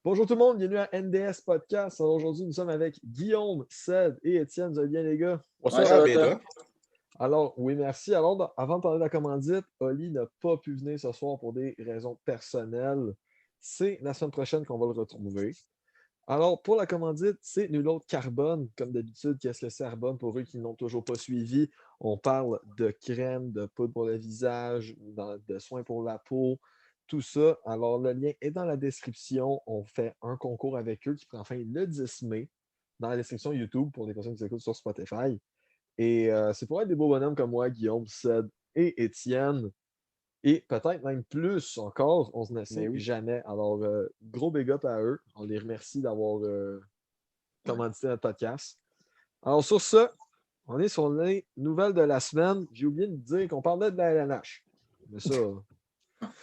Bonjour tout le monde, bienvenue à NDS Podcast. Alors aujourd'hui, nous sommes avec Guillaume, Ced et Étienne. Vous allez bien, les gars? Ouais, ça va, bien, toi? toi? Alors, oui, merci. Alors, avant de parler de la commandite, Oli n'a pas pu venir ce soir pour des raisons personnelles. C'est la semaine prochaine qu'on va le retrouver. Alors, pour la commandite, c'est nul autre qu'Arbonne. Comme d'habitude, qu'est-ce que c'est Arbonne pour eux qui ne l'ont toujours pas suivi? On parle de crème, de poudre pour le visage, de soins pour la peau, tout ça. Alors, le lien est dans la description. On fait un concours avec eux qui prend fin le 10 mai dans la description YouTube pour les personnes qui écoutent sur Spotify. Et c'est pour être des beaux bonhommes comme moi, Guillaume, Ced et Étienne. Et peut-être même plus encore, on ne sait jamais. Alors, gros big up à eux. On les remercie d'avoir commandité notre podcast. Alors, sur ce, on est sur les nouvelles de la semaine. J'ai oublié de dire qu'on parlait de la LNH. Mais ça,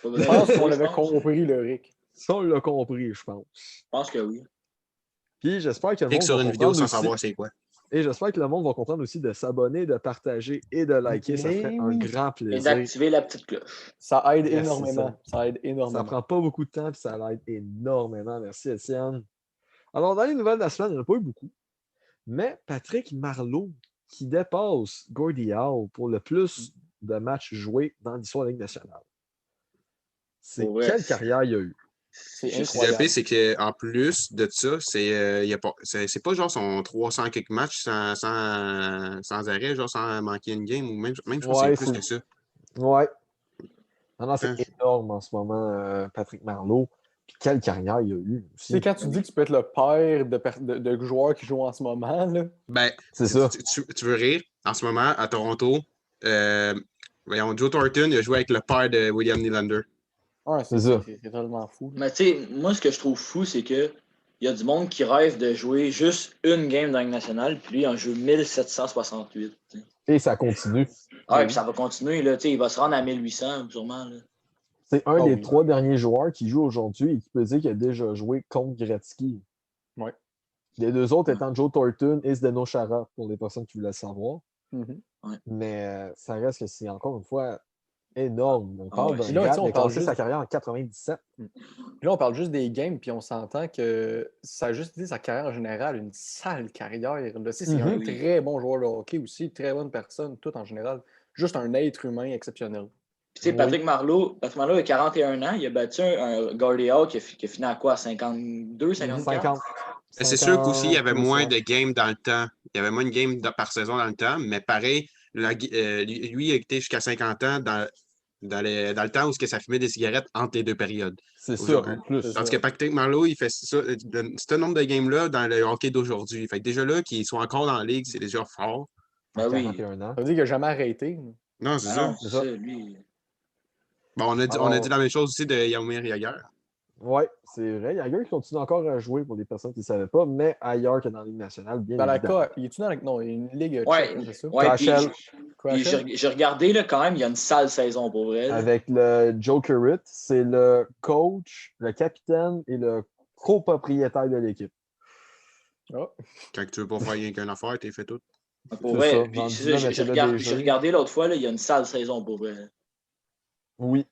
Je pense qu'on l'avait compris, le Rick. ça, on l'a compris, je pense. Je pense que oui. Puis, j'espère que le Clique monde sur va une vidéo comprendre sans aussi. savoir c'est quoi. Et j'espère que le monde va comprendre aussi de s'abonner, de partager et de liker. Ça ferait un grand plaisir. Et d'activer la petite cloche. Ça aide Yes, énormément. Ça aide Ça énormément. prend pas beaucoup de temps et ça l'aide énormément. Merci, Étienne. Alors, dans les nouvelles de la semaine, il n'y en a pas eu beaucoup. Mais Patrick Marleau, qui dépasse Gordie Howe pour le plus de matchs joués dans l'histoire de la Ligue nationale. C'est Ouais. quelle carrière il y a eu? C'est Ce qui est incroyable. pire, c'est qu'en plus de ça, c'est pas genre son 300 quelques matchs sans arrêt, genre sans manquer une game, ou même je pense que c'est plus que ça. Ouais. Non, c'est Hein? énorme en ce moment, Patrick Marleau. Puis quelle carrière il y a eu aussi. C'est quand tu dis que tu peux être le père de joueurs qui jouent en ce moment, là. Ben, C'est ça. tu veux rire, en ce moment, à Toronto, voyons, Joe Thornton il a joué avec le père de William Nylander. Ouais, C'est ça. C'est totalement fou. Mais tu sais, moi, ce que je trouve fou, c'est que il y a du monde qui rêve de jouer juste une game dans la Ligue nationale, puis lui, il en joue 1768. T'sais. Et ça continue. Ah, et puis ça va continuer, là. Il va se rendre à 1800, sûrement. Là. C'est un des 3 derniers joueurs qui joue aujourd'hui et qui peut dire qu'il a déjà joué contre Gretzky. Ouais. Les 2 autres étant Joe Thornton et Zdeno Chara, pour les personnes qui voulaient le savoir. Mm-hmm. Ouais. Mais ça reste que c'est encore une fois énorme. On parle d'un là, gars qui a commencé juste... sa carrière en 97. Puis là, on parle juste des games, puis on s'entend que ça a juste été sa carrière en général, une sale carrière. Là, c'est un très bon joueur de hockey aussi, très bonne personne, tout en général. Juste un être humain exceptionnel. Tu sais, Patrick Marleau a 41 ans, il a battu un Gordie Howe qui a fini à quoi, 52, 54? 50. C'est sûr qu'aussi, il y avait moins de games dans le temps. Il y avait moins de games par saison dans le temps, mais pareil, lui, il a été jusqu'à 50 ans dans le temps où ça fumait des cigarettes entre les 2 périodes. C'est ça, en plus. Parce que Patrick Marleau, il fait ça, ce nombre de games-là dans le hockey d'aujourd'hui. Fait que déjà là, qu'il soit encore dans la ligue, c'est déjà fort. Ben oui. 41 ans. Ça veut dire qu'il n'a jamais arrêté. Non, c'est ça. Non, c'est ça, lui. Bon, on a dit la même chose aussi de Jaromir Jagr. Oui, c'est vrai. Il y a un gars qui continue encore à jouer pour les personnes qui ne savaient pas, mais ailleurs que dans la Ligue nationale, bien dans évidemment. Il est-tu dans la... Non, il y a une ligue ouais, c'est ça? Ouais, puis j'ai regardé là, quand même, il y a une sale saison pour vrai. Là. Avec le Joe Currit, c'est le coach, le capitaine et le copropriétaire de l'équipe. Oh. Quand tu veux pas faire rien qu'une affaire, t'es fait tout. Pour vrai, j'ai regardé l'autre fois, là, il y a une sale saison pour vrai. Oui.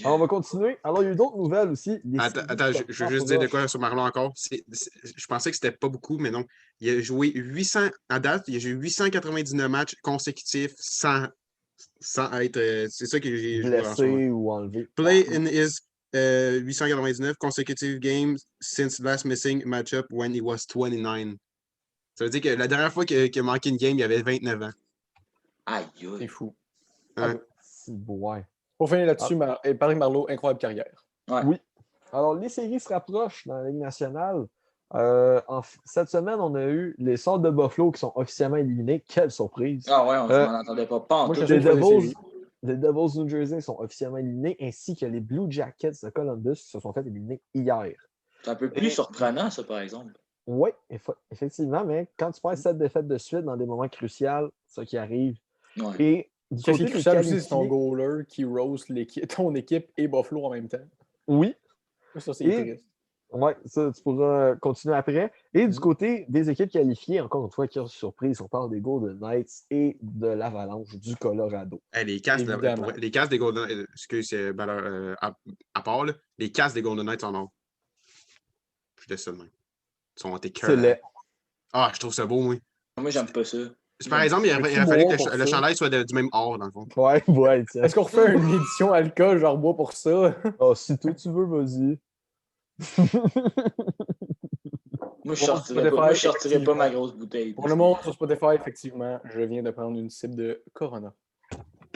Alors, on va continuer. Alors, il y a eu d'autres nouvelles aussi. Attends, je veux juste dire de quoi sur Marlon encore. Je pensais que c'était pas beaucoup, mais non. Il a joué 800 à date, il a joué 899 matchs consécutifs sans être. C'est ça que j'ai blessé ou enlevé. Play in his 899 consecutive games since last missing matchup when he was 29. Ça veut dire que la dernière fois qu'il a manqué une game, il avait 29 ans. Aïe, c'est fou. Hein? Ouais. Pour finir là-dessus, Patrick Marleau, incroyable carrière. Ouais. Oui. Alors, les séries se rapprochent dans la Ligue nationale. Cette semaine, on a eu les Saints de Buffalo qui sont officiellement éliminés. Quelle surprise! Ah ouais, on m'en entendait pas en tout. Les Devils New Jersey sont officiellement éliminés, ainsi que les Blue Jackets de Columbus qui se sont fait éliminer hier. C'est un peu plus surprenant, ça, par exemple. Oui, effectivement, mais quand tu perds 7 défaites de suite dans des moments cruciaux, c'est ça qui arrive. Ouais. Et ce qui est crucial aussi, c'est ton goaler qui roast ton équipe et Buffalo en même temps. Oui. Ça, c'est triste. Oui, ça, tu pourras continuer après. Et du côté des équipes qualifiées, encore une fois, qui ont surprise, on parle des Golden Knights et de l'Avalanche du Colorado. Hey, les casques des Golden Knights, excusez, à part, là, les casques des Golden Knights en or. Je laisse ça de même. Ils sont C'est écœurants. laid. Ah, je trouve ça beau, oui. Moi, j'aime pas ça. Par exemple, il Peux-tu aurait fallu boire que pour le ça? chandail soit du même or, dans le fond. Ouais, tiens. Est-ce qu'on refait une édition alcool, genre bois pour ça? Oh, si toi tu veux, vas-y. Moi, Bon, Spotify, je sortirais pas ma grosse bouteille. Pour le monde sur Spotify, effectivement, je viens de prendre une cible de Corona.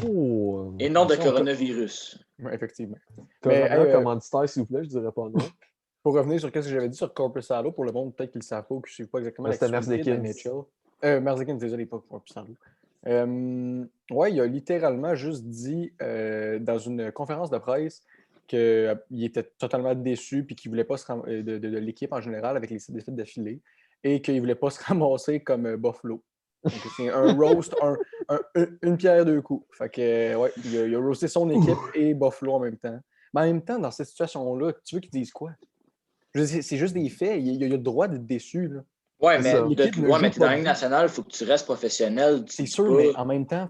Oh, Et non de attention, coronavirus. Ouais, effectivement. Corona, Mais, commanditaire, s'il vous plaît, je dirais pas non. Pour revenir sur ce que j'avais dit sur Corpus-Salo, pour le monde peut-être qu'ils ne le savent pas ou qui ne suivent pas exactement C'était l'activité de la Merzlikins. NHL. Merzlikins, désolé, pas Corpus-Salo. Ouais, il a littéralement juste dit dans une conférence de presse qu'il était totalement déçu et qu'il ne voulait pas de l'équipe en général avec les 7 défaites d'affilée et qu'il ne voulait pas se ramasser comme Buffalo. Donc, c'est un roast, une pierre deux coups. Fait que, ouais, il a roasté son équipe et Buffalo en même temps. Mais en même temps, dans cette situation-là, tu veux qu'ils disent quoi? C'est juste des faits. Il a le droit d'être déçu. Là. Ouais, C'est mais, ça. L'équipe ne ouais, joue mais t'es dans pas la Ligue bien. nationale, il faut que tu restes professionnel. C'est dis sûr, pas- mais en même temps,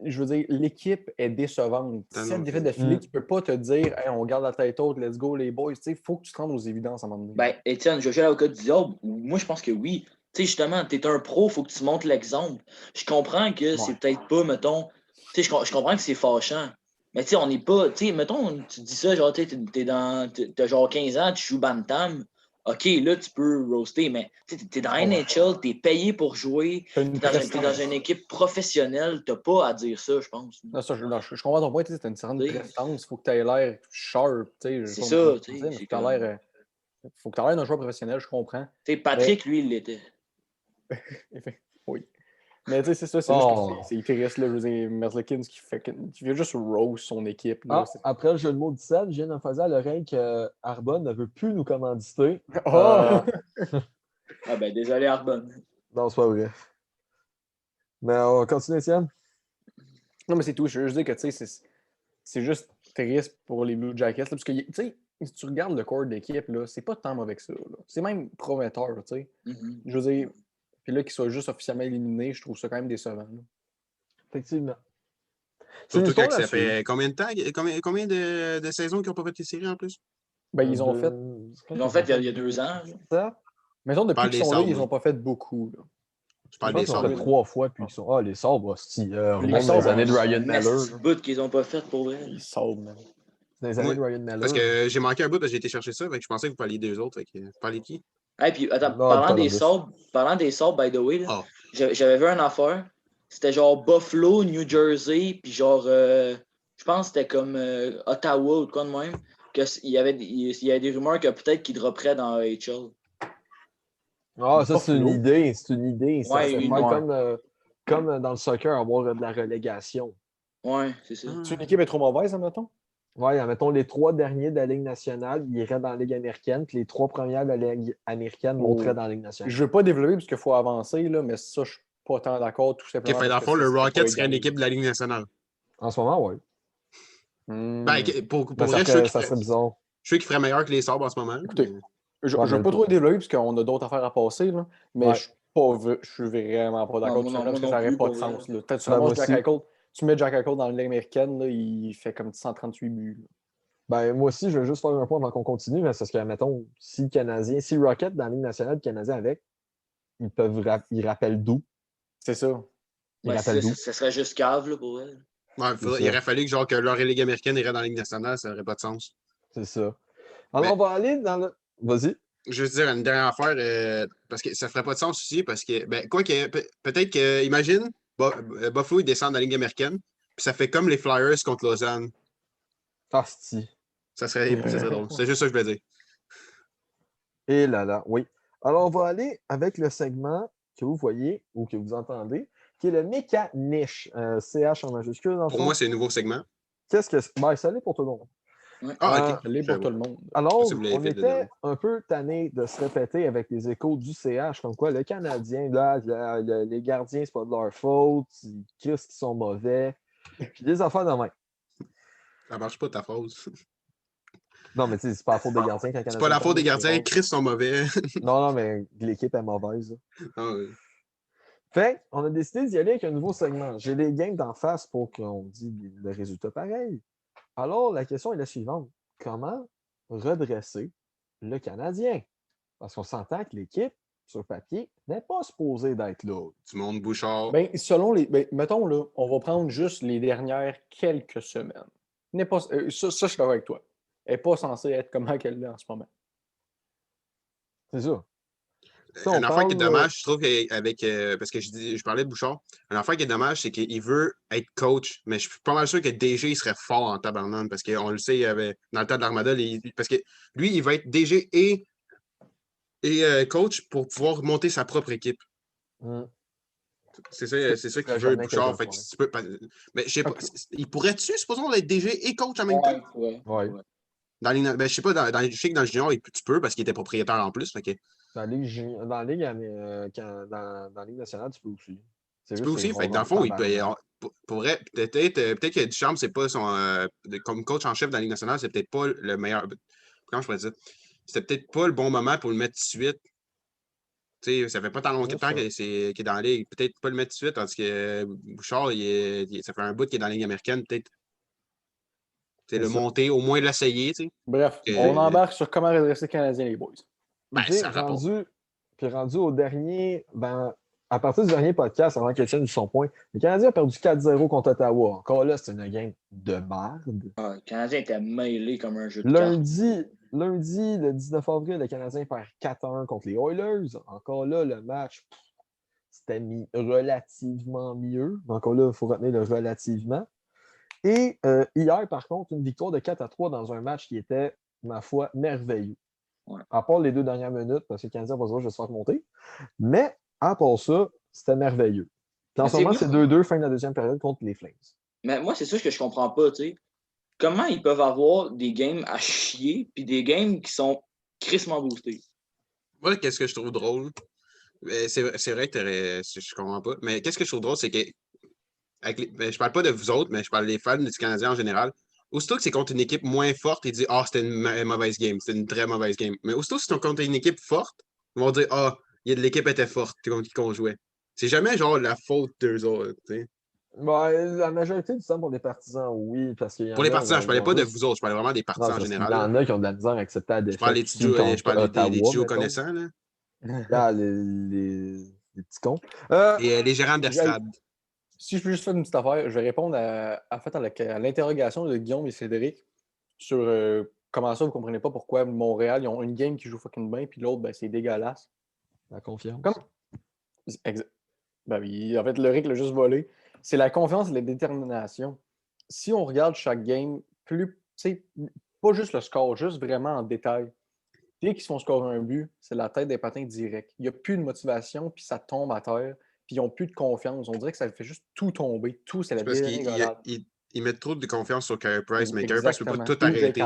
je veux dire, l'équipe est décevante. Ah 7 non, défaites d'affilée, tu peux pas te dire hey, on garde la tête haute, let's go les boys. Il faut que tu te rendes aux évidences à un moment donné. Ben, Étienne, je vais jouer l'avocat du diable. Moi, je pense que oui. Tu sais, justement, t'es un pro, il faut que tu montres l'exemple. Je comprends que c'est peut-être pas, mettons. Tu sais, je comprends que c'est fâchant. Mais tu sais, on n'est pas. Tu sais, mettons, tu dis ça, genre, tu sais, t'as genre 15 ans, tu joues Bantam. OK, là, tu peux roaster, mais tu sais, t'es dans NHL, t'es payé pour jouer, T'as une t'es dans prestance. une équipe professionnelle, t'as pas à dire ça, je pense. Non, ça, je comprends ton point, tu sais, t'as une certaine Oui. prestance, il faut que tu aies l'air sharp, tu sais, je sais C'est pas ça, comment tu dire, sais. mais faut que tu aies l'air d'un joueur professionnel, je comprends. Tu sais, Patrick, lui, il l'était. Oui. Mais tu sais, c'est ça, c'est juste Oh. que c'est triste, là, je veux dire, Merzlikins qui veut juste roast son équipe, là. Ah, après le jeu de mots de scène, je viens de me faire à l'oreille que Arbonne ne veut plus nous commanditer. Oh! Ah ben, désolé, Arbonne. Non, c'est pas vrai. Mais on continue, Étienne. Non, mais c'est tout, je veux juste dire que, tu sais, c'est juste triste pour les Blue Jackets, là, parce que, tu sais, si tu regardes le corps d'équipe, là, c'est pas tant mauvais que ça, là. C'est même prometteur, tu sais. Mhm. Je veux dire, puis là, qu'il soit juste officiellement éliminé, je trouve ça quand même décevant, là. Effectivement. C'est une Surtout histoire que ça à suivre. fait combien de temps, combien de saisons qu'ils n'ont pas fait les séries en plus? Ben, ils ont fait. Ils l'ont fait il y a 2 ans. Ça? Mettons, depuis Parle qu'ils des sont là, sabres, ils oui. n'ont pas fait beaucoup, là. Je Je parle pense des qu'ils ont sabres. fait 3 fois, puis ils sont. Ah, les sabres, hostie. Les Remonte dans les sabres, années de C'est Ryan un Mallor. esti de bout qu'ils ont pas fait pour vrai. Ils sautent, man. Dans les années Moi, de Ryan Mallor. parce que j'ai manqué un bout parce que j'ai été chercher ça, fait que je pensais que vous parliez des autres. Fait que, vous parliez de qui? Hey, puis attends, Non, parlant des sabres, by the way, là, Ah, j'avais vu une affaire. C'était genre Buffalo, New Jersey, puis genre, je pense que c'était comme Ottawa ou quoi de même. Il y avait des rumeurs que peut-être qu'ils dropperaient dans AHL. Ah, ça, c'est une Buffalo. idée. C'est une idée. Ça Ouais, se fait une- comme dans le soccer, avoir de la relégation. Ouais, c'est ça. Si une équipe est trop mauvaise, admettons? Ouais, mettons, les 3 derniers de la Ligue nationale, ils iraient dans la Ligue américaine, puis les 3 premières de la Ligue américaine monteraient dans la Ligue nationale. Je veux pas développer parce qu'il faut avancer, là, mais ça, je suis pas tant d'accord, tout ok, simplement. fait dans le parce fond, que le ça serait Rocket pas serait une égal. équipe de la Ligue nationale. En ce moment, oui. Ben, pour Ben, vrai, ça serait bizarre. je suis sûr qu'il ferait meilleur que les sabres en ce moment. Écoutez, mais- Je Ouais, ne veux mais pas le trop développer parce qu'on a d'autres affaires à passer, là, mais Ouais. je suis vraiment pas d'accord Non, tout moi simplement parce que non ça n'aurait plus, pas de pour vrai. sens. Là. Peut-être que tu Ben, ramasses moi Jack aussi. Eichel, tu mets Jack Eichel dans la Ligue américaine, là, il fait comme 138 buts. Là. Ben, moi aussi, je veux juste faire un point avant qu'on continue, mais c'est parce que, mettons, si Rocket dans la Ligue nationale, le Canadien avec, ils rappellent d'où? C'est ça. Ils Ouais, rappellent d'où? ça serait juste cave là, pour elle. Ouais, C'est il ça. aurait fallu que, genre, que leur Ligue américaine irait dans la Ligue nationale, ça n'aurait pas de sens. C'est ça. Alors, Mais- on va aller dans le. Vas-y. Juste dire une dernière affaire, parce que ça ferait pas de sens aussi, parce que, ben, quoi que, peut-être que, imagine, Buffalo, ils descendent dans la Ligue américaine, puis ça fait comme les Flyers contre Lausanne. Asti. Ça serait drôle. C'est juste ça que je voulais dire. Et là, oui. Alors, on va aller avec le segment que vous voyez ou que vous entendez, qui est le mécaniche. CH en majuscule, dans le Pour fond. moi, c'est un nouveau segment. Qu'est-ce que c'est? Ben, ça l'est pour tout le monde. Ah, ok. Ça l'est pour tout le monde. Alors, Si vous l'avez on fait, le était dernier. un peu tanné de se répéter avec les échos du CH, comme quoi le Canadien, là, les gardiens, c'est pas de leur faute, ils crissent qu'ils sont mauvais, puis des affaires de même. Ça marche pas ta phrase. Non, mais tu sais, c'est pas la faute des gardiens quand le C'est Canadien pas la faute perd, des c'est gardiens, rare. Chris sont mauvais. Non, mais l'équipe est mauvaise. Là. Ah, ouais. Fait on a décidé d'y aller avec un nouveau segment. J'ai les games d'en face pour qu'on dise le résultat pareil. Alors, la question est la suivante. Comment redresser le Canadien? Parce qu'on s'entend que l'équipe, sur papier, n'est pas supposée d'être là. Du monde Bouchard. Ben, selon les. Ben, mettons, là, on va prendre juste les dernières quelques semaines. N'est pas, ça, je suis d'accord avec toi. Elle n'est pas censée être comme elle est en ce moment. C'est ça. Un affaire qui est dommage, je trouve, avec, parce que je parlais de Bouchard, un affaire qui est dommage, c'est qu'il veut être coach, mais je suis pas mal sûr que DG, il serait fort en tabarnane, parce qu'on le sait, dans le temps de l'Armada, parce que lui, il va être DG et coach pour pouvoir monter sa propre équipe. C'est ça qu'il veut, Bouchard. Fait que mais je sais pas, il pourrait-tu, supposons, être DG et coach en même temps? Ouais. Je sais pas, je sais que dans le junior, tu peux, parce qu'il était propriétaire en plus. Fait que... Dans la Ligue nationale, tu peux aussi. Tu peux aussi. Fait que dans le fond, il peut, peut-être que Ducharme, c'est pas son. Comme coach en chef dans la Ligue nationale, c'est peut-être pas le meilleur. Comment je pourrais dire? C'était peut-être pas le bon moment pour le mettre tout de suite. Tu sais, ça fait pas tant longtemps qu'il est dans la Ligue. Peut-être pas le mettre tout de suite, tandis que Bouchard, ça fait un bout qu'il est dans la Ligue américaine. Peut-être le monter, au moins l'essayer. Bref, on embarque sur comment redresser le Canadien, les boys. Rendu au dernier, à partir du dernier podcast, avant qu'Étienne dise son point, le Canadien a perdu 4-0 contre Ottawa. Encore là, c'est une game de merde. Le Canadien était mêlé comme un jeu de Lundi, le 19 avril, le Canadien perd 4-1 contre les Oilers. Encore là, le match, c'était relativement mieux. Encore là, il faut retenir le relativement. Et hier, par contre, une victoire de 4-3 dans un match qui était, ma foi, merveilleux. Ouais. À part les 2 dernières minutes, parce que le Canadien va se voir, je vais se faire monter. Mais à part ça, c'était merveilleux. Puis en ce moment, c'est 2-2, fin de la deuxième période contre les Flames. Mais moi, c'est ça que je comprends pas, tu sais. Comment ils peuvent avoir des games à chier puis des games qui sont crissement boostés? Moi, qu'est-ce que je trouve drôle? C'est vrai que je comprends pas. Mais qu'est-ce que je trouve drôle, c'est que je parle pas de vous autres, mais je parle des fans du Canadien en général. Aussitôt que c'est contre une équipe moins forte, ils disent c'était une mauvaise game, c'était une très mauvaise game. Mais aussitôt que c'est contre une équipe forte, ils vont dire l'équipe était forte contre qui qu'on jouait. C'est jamais genre la faute d'eux autres. T'sais. La majorité du temps pour les partisans, oui. Parce qu'il y en pour les partisans, je parlais pas de vous autres, je parlais vraiment des partisans en général. Il y en a qui ont de la misère à accepter la défaite. Je parle des Gio connaissants. Les petits cons. Et les gérants d'estrade. Si je peux juste faire une petite affaire, je vais répondre à l'interrogation de Guillaume et Cédric sur comment ça, vous ne comprenez pas pourquoi Montréal, ils ont une game qui joue fucking bien, puis l'autre, c'est dégueulasse. La confiance. Oui, en fait, le Rick l'a juste volé. C'est la confiance et la détermination. Si on regarde chaque game, pas juste le score, juste vraiment en détail. Dès qu'ils se font scorer un but, c'est la tête des patins direct. Il n'y a plus de motivation, puis ça tombe à terre. Puis ils n'ont plus de confiance. On dirait que ça fait juste tout tomber. Tout, c'est la dégringolade. Ils mettent trop de confiance sur Carey Price, mais Carey Price ne peut pas tout arrêter.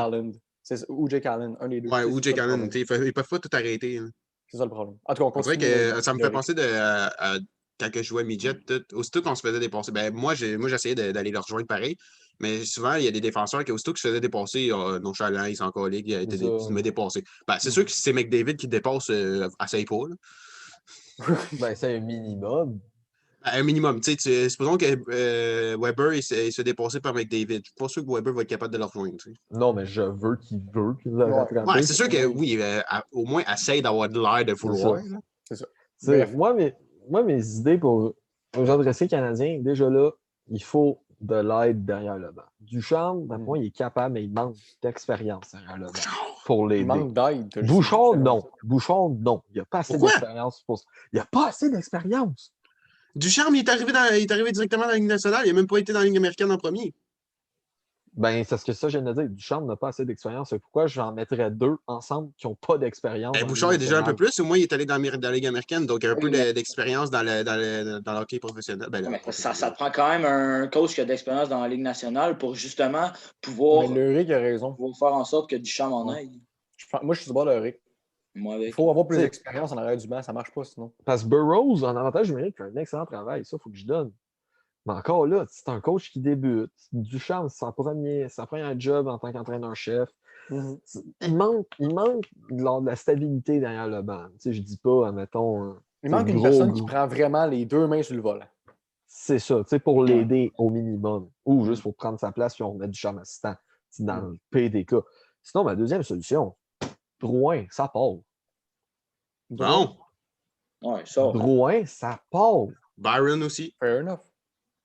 Ou Jake Allen, un des deux. Ouais, ou Jake Allen. Ils ne peuvent pas tout arrêter. Hein. C'est ça le problème. En tout cas, on continue. Ça me fait penser à quand je jouais midget, aussitôt qu'on se faisait dépasser, moi j'essayais d'aller le rejoindre pareil, mais souvent, il y a des défenseurs qui, aussitôt qu'ils se faisaient dépasser, nonchalant, ils sont collés, ils me dépassaient. C'est sûr que c'est McDavid qui dépasse à ses épaules. C'est un minimum. Un minimum. Supposons que Weber il se dépassait par McDavid. Je suis pas sûr que Weber va être capable de le rejoindre. T'sais. Non, mais je veux qu'il le rattrape. Ouais, c'est sûr que oui, au moins, essaye d'avoir de l'air de vouloir. C'est ça. Moi, mes idées pour redresser le Canadien, déjà là, il faut de l'aide derrière le banc. Duchamp, moi, il est capable, mais il manque d'expérience derrière le banc pour l'aider. Il manque d'aide. Bouchard, non. Il n'y a pas assez d'expérience pour ça. Il n'y a pas assez d'expérience. Ducharme, il est arrivé directement dans la Ligue nationale. Il n'a même pas été dans la Ligue américaine en premier. C'est ce que ça, je viens de dire. Ducharme n'a pas assez d'expérience. C'est pourquoi j'en mettrais 2 ensemble qui n'ont pas d'expérience. Bouchard est déjà un peu plus. Au moins, il est allé dans la Ligue américaine. Donc, il a un peu d'expérience dans le hockey professionnel. Ça prend quand même un coach qui a d'expérience dans la Ligue nationale pour justement pouvoir, le Rick a raison. Pour faire en sorte que Ducharme en aille. Moi, je suis du bord de Rick. Il faut avoir plus d'expérience en arrière du banc. Ça ne marche pas sinon. Parce que Burroughs, en avantage numérique, fait un excellent travail. Ça, il faut que je donne. Mais encore là, c'est un coach qui débute. Duchamp, c'est sa première job en tant qu'entraîneur-chef. Il manque de la stabilité derrière le banc. Je ne dis pas, admettons... Il manque une personne qui prend vraiment les 2 mains sur le volant. C'est ça, pour l'aider au minimum. Ou juste pour prendre sa place, puis on remet Duchamp assistant dans le pire des cas. Sinon, ma deuxième solution, Drouin, ça part. Bon. Ouais, ça. Drouin, ça part. Byron aussi. Fair enough.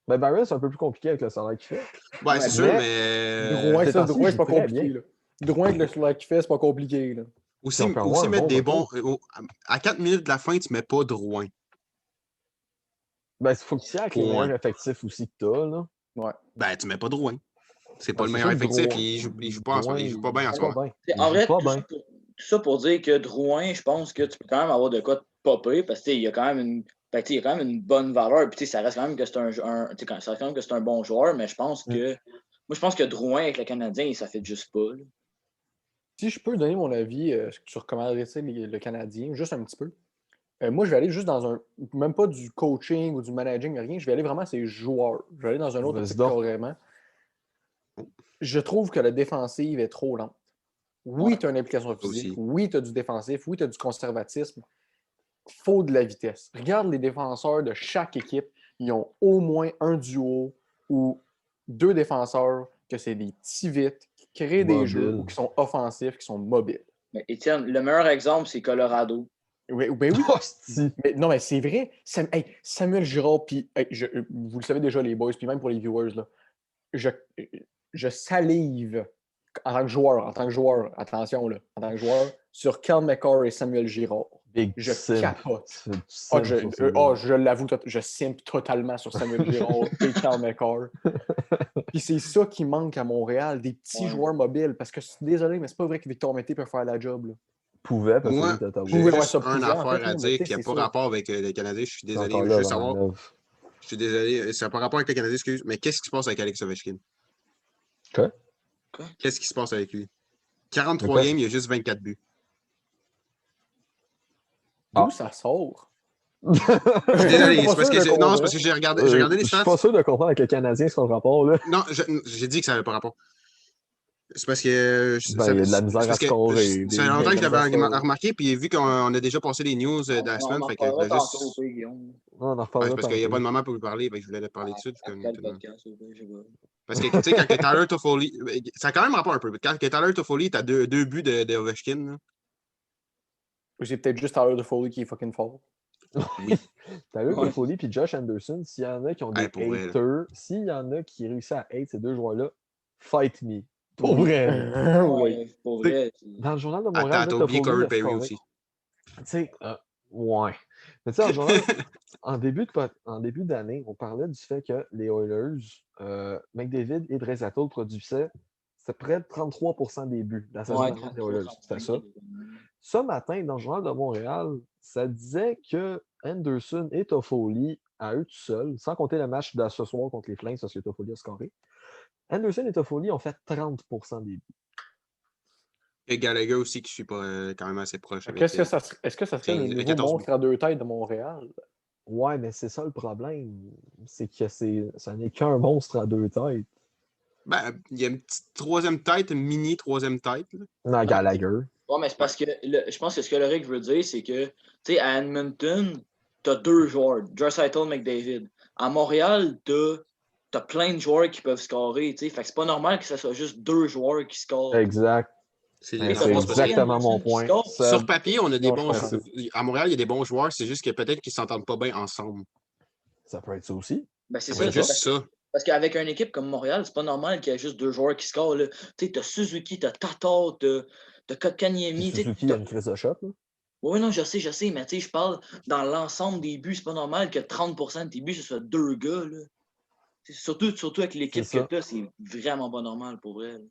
Ben, Byron, c'est un peu plus compliqué avec le salaire qu'il fait. Ouais, c'est sûr, mais. Drouin, ces temps-ci, Drouin, il c'est pas joue très compliqué. bien. Là. Drouin, avec le slack qu'il fait, c'est pas compliqué. Là. Aussi, on peut avoir aussi un mettre bon des retour. bons. À 4 minutes de la fin, tu mets pas Drouin. Ben, il faut que tu aies avec les Point. meilleurs effectifs aussi que t'as, là. Ouais. Ben, tu mets pas Drouin. C'est pas Ben, le c'est meilleur ça, effectif. Drouin- Il joue pas, Drouin, il joue pas bien en il ce joue moment. pas bien. T'sais, Il en joue vrai, pas tout bien. ça pour dire que Drouin, je pense que tu peux quand même avoir de quoi de popper parce qu'il y a quand même une. Ben, il y a quand même une bonne valeur. Puis ça reste quand même que c'est ça reste quand même que c'est un bon joueur, mais je pense que. Moi, je pense que Drouin avec le Canadien, ça fait juste pas. Là. Si je peux donner mon avis sur comment adresser le Canadien, juste un petit peu. Moi, je vais aller juste dans un. Même pas du coaching ou du managing, rien. Je vais aller vraiment à ces joueurs. Je vais aller dans un autre Vas-y type donc. carrément. Je trouve que la défensive est trop lente. Oui, Ouais. tu as une implication physique. Aussi. Oui, tu as du défensif. Oui, tu as du conservatisme. Faut de la vitesse. Regarde les défenseurs de chaque équipe. Ils ont au moins un duo ou deux défenseurs que c'est des petits vite, qui créent des jeux Mobile. ou qui sont offensifs, qui sont mobiles. Mais Étienne, le meilleur exemple, c'est Colorado. Oui, ben oui. Hostie. Mais, non, mais c'est vrai. Samuel Girard, puis vous le savez déjà, les boys, puis même pour les viewers, là, je salive en tant que joueur, attention, là, en tant que joueur, sur Cal McCarr et Samuel Girard. Big Je simp. capote. Tu fais du simp sur ces Je l'avoue, je simp totalement sur Samuel Girard et Cal McCarr. Puis c'est ça qui manque à Montréal, des petits joueurs mobiles. Parce que, désolé, mais c'est pas vrai que Victor Mété peut faire la job. Là. Pouvait parce Moi, qu'il était Ottawa. j'ai Ouais, juste ça un pouvait, en affaire fait, à là, mais dire tu sais, qui n'a c'est pas ça. rapport avec le Canadien. Je suis C'est désolé. encore Je là, veux dans savoir. la neuve. Je suis désolé. Ça n'a pas rapport avec le Canadien, excuse. Mais qu'est-ce qui se passe avec Alex Ovechkin? Quoi? Qu'est-ce qui se passe avec lui? 43 Ok. games, il y a juste 24 buts. D'où ça sort? Je suis désolé. Pas C'est parce sûr de que non, c'est parce comprendre. que j'ai regardé les Je suis stats. pas sûr de comprendre avec le Canadien ce qu'on rapport, là. Non, j'ai dit que ça n'avait pas rapport. C'est parce que. Ben, il y a de la misère c'est à parce que scorer. ça fait longtemps que je l'avais remarqué, puis vu qu'on a déjà passé les news de la On semaine, en fait que je reparlera voulais juste. tantôt, au pire, Guillaume. On en Ouais, reparlera c'est parce qu'il n'y a pas de tantôt. moment pour lui parler, fait que je voulais parler de ça. Après le podcast, au pire, je sais pas. Parce que, tu sais, quand que Tyler Toffoli. Ça a quand même rapport un peu. Quand que Tyler Toffoli, t'as deux buts de Ovechkin. Là. C'est peut-être juste Tyler Toffoli qui est fucking fort. Oui. T'as eu Ouais. Toffoli puis Josh Anderson. S'il y en a qui ont des Pour vrai, là. haters, s'il y en a qui réussissent à hate ces deux joueurs-là, fight me. Pour vrai. là. Oui. Ouais, pour vrai. Dans le journal de Attends, Montréal, t'as oublié Toffoli Corey a Perry scoré. aussi. Tu sais, ouais. Mais tu sais, en journal, en début d'année, on parlait du fait que les Oilers, McDavid et Draisaitl produisaient près de 33% des buts la saison Ouais, dernière des Oilers. 33, C'était ça. 35. Ce matin, dans le journal de Montréal, ça disait que Anderson et Toffoli, à eux tout seuls, sans compter le match de ce soir contre les Flames, parce que Toffoli a scoré, Anderson et Toffoli ont fait 30% des buts. Et Gallagher aussi, qui suit pas quand même assez proche. Avec, Est-ce que ça serait le 15, nouveau 14 monstre à deux têtes de Montréal? Ouais, mais c'est ça le problème. C'est que ça n'est qu'un monstre à deux têtes. Ben, il y a une petite troisième tête, une mini troisième tête. Là. Non, Gallagher. Ouais, mais c'est parce que je pense que ce que le Rick veut dire, c'est que, tu sais, à Edmonton, t'as deux joueurs, Draisaitl, McDavid. À Montréal, t'as plein de joueurs qui peuvent scorer, tu sais. Fait que c'est pas normal que ce soit juste deux joueurs qui scorent. Exact. C'est Ben, T'as c'est pas exactement Anderson mon qui point. score. Ça- Sur papier, on a des Non, je bons comprends. À Montréal, il y a des bons joueurs, c'est juste que peut-être qu'ils s'entendent pas bien ensemble. Ça peut être ça aussi. Ben, c'est Ça ça. peut être juste ça. Parce qu'avec une équipe comme Montréal, c'est pas normal qu'il y ait juste deux joueurs qui scorent. Tu sais, t'as Suzuki, t'as Tatar, t'as Kotkaniemi. Puis Suzuki a une crise de shot. Là. Oui, non, je sais, mais tu sais, je parle dans l'ensemble des buts. C'est pas normal que 30% de tes buts, ce soit deux gars. Là. Surtout avec l'équipe C'est que ça. t'as, c'est vraiment pas normal pour vrai. Là.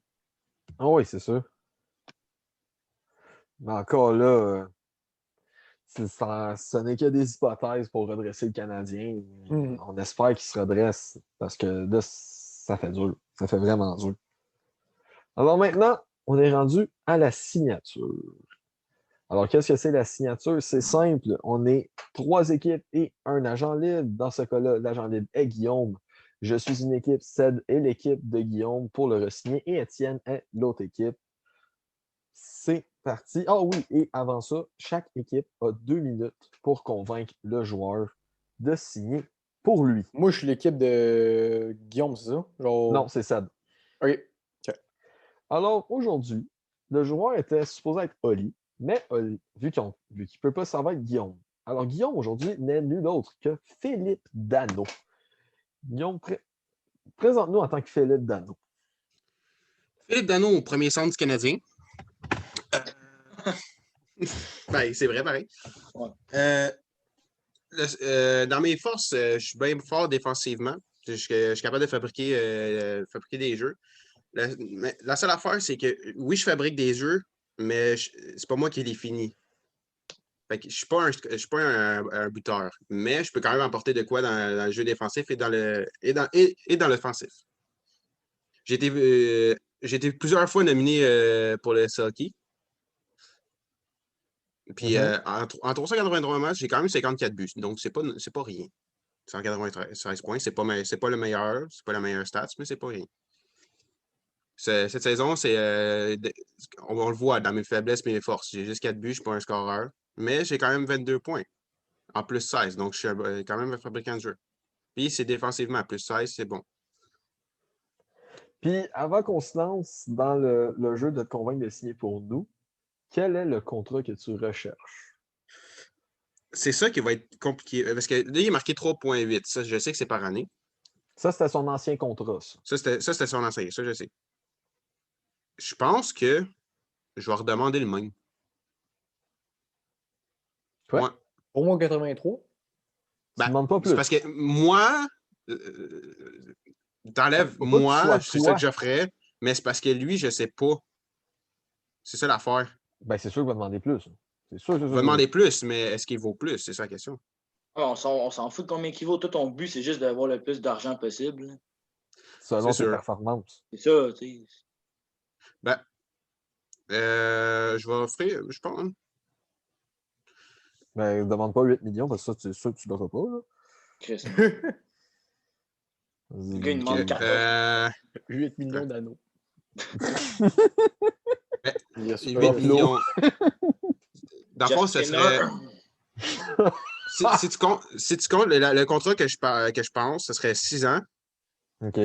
Ah oui, c'est sûr. Mais encore là, ce n'est que des hypothèses pour redresser le Canadien. Mhm. On espère qu'il se redresse parce que là, ça fait dur. Ça fait vraiment dur. Alors maintenant, on est rendu à la signature. Alors, qu'est-ce que c'est la signature? C'est simple. On est 3 équipes et un agent libre. Dans ce cas-là, l'agent libre est Guillaume. Je suis une équipe, Ced est l'équipe de Guillaume pour le re-signer et Étienne est l'autre équipe. C'est parti. Ah oui, et avant ça, chaque équipe a 2 minutes pour convaincre le joueur de signer pour lui. Moi, je suis l'équipe de Guillaume, c'est ça? Genre... Non, c'est Ced. OK. Alors, aujourd'hui, le joueur était supposé être Oli. Mais vu qu'il ne peut pas, ça va être Guillaume. Alors, Guillaume, aujourd'hui, n'est nul autre que Philippe Dano. Guillaume, présente-nous en tant que Philippe Dano. Philippe Dano au premier centre du Canadien. Ben, c'est vrai, pareil. Ouais. Dans mes forces, je suis bien fort défensivement. Je suis capable de fabriquer des jeux. La seule affaire, c'est que oui, je fabrique des jeux, mais c'est pas moi qui les finis. Fait que je suis pas un buteur, mais je peux quand même apporter de quoi dans le jeu défensif et dans l'offensif. J'ai été plusieurs fois nominé pour le Selkie. Puis en 383 matchs, j'ai quand même 54 buts. Donc, c'est pas rien. 196 points, c'est pas le meilleur. C'est pas la meilleure stats, mais c'est pas rien. Cette saison, on le voit dans mes faiblesses et mes forces. J'ai juste 4 buts, je ne suis pas un scoreur. Mais j'ai quand même 22 points. En plus 16. Donc, je suis quand même un fabricant de jeu. Puis, c'est défensivement. À plus 16, c'est bon. Puis, avant qu'on se lance dans le jeu de te convaincre de signer pour nous, quel est le contrat que tu recherches? C'est ça qui va être compliqué. Parce que là, il est marqué 3,8. Ça, je sais que c'est par année. Ça, c'était son ancien contrat, ça. Ça, c'était son ancien. Ça, je sais. Je pense que je vais redemander le même. Ouais. Ouais. Pour moi, 83. Tu ne demandes pas plus. C'est parce que moi, t'enlèves moi, c'est ça que je ferais, mais c'est parce que lui, je sais pas. C'est ça l'affaire. Ben, c'est sûr qu'il va demander plus. C'est sûr. Il va demander plus, mais est-ce qu'il vaut plus? C'est ça la question. On s'en fout de combien il vaut. Toi, ton but, c'est juste d'avoir le plus d'argent possible. Selon tes performances. C'est ça, tu sais. Ben, je vais offrir, je pense. Hein. Ben, ne demande pas 8 millions, parce que ça, c'est sûr que tu ne l'auras pas. Là. Chris. Le gars, il demande 14. 8 millions d'anneaux. 8 millions. Dans le fond, ce serait. Si tu comptes le contrat que je pense, ce serait 6 ans. OK.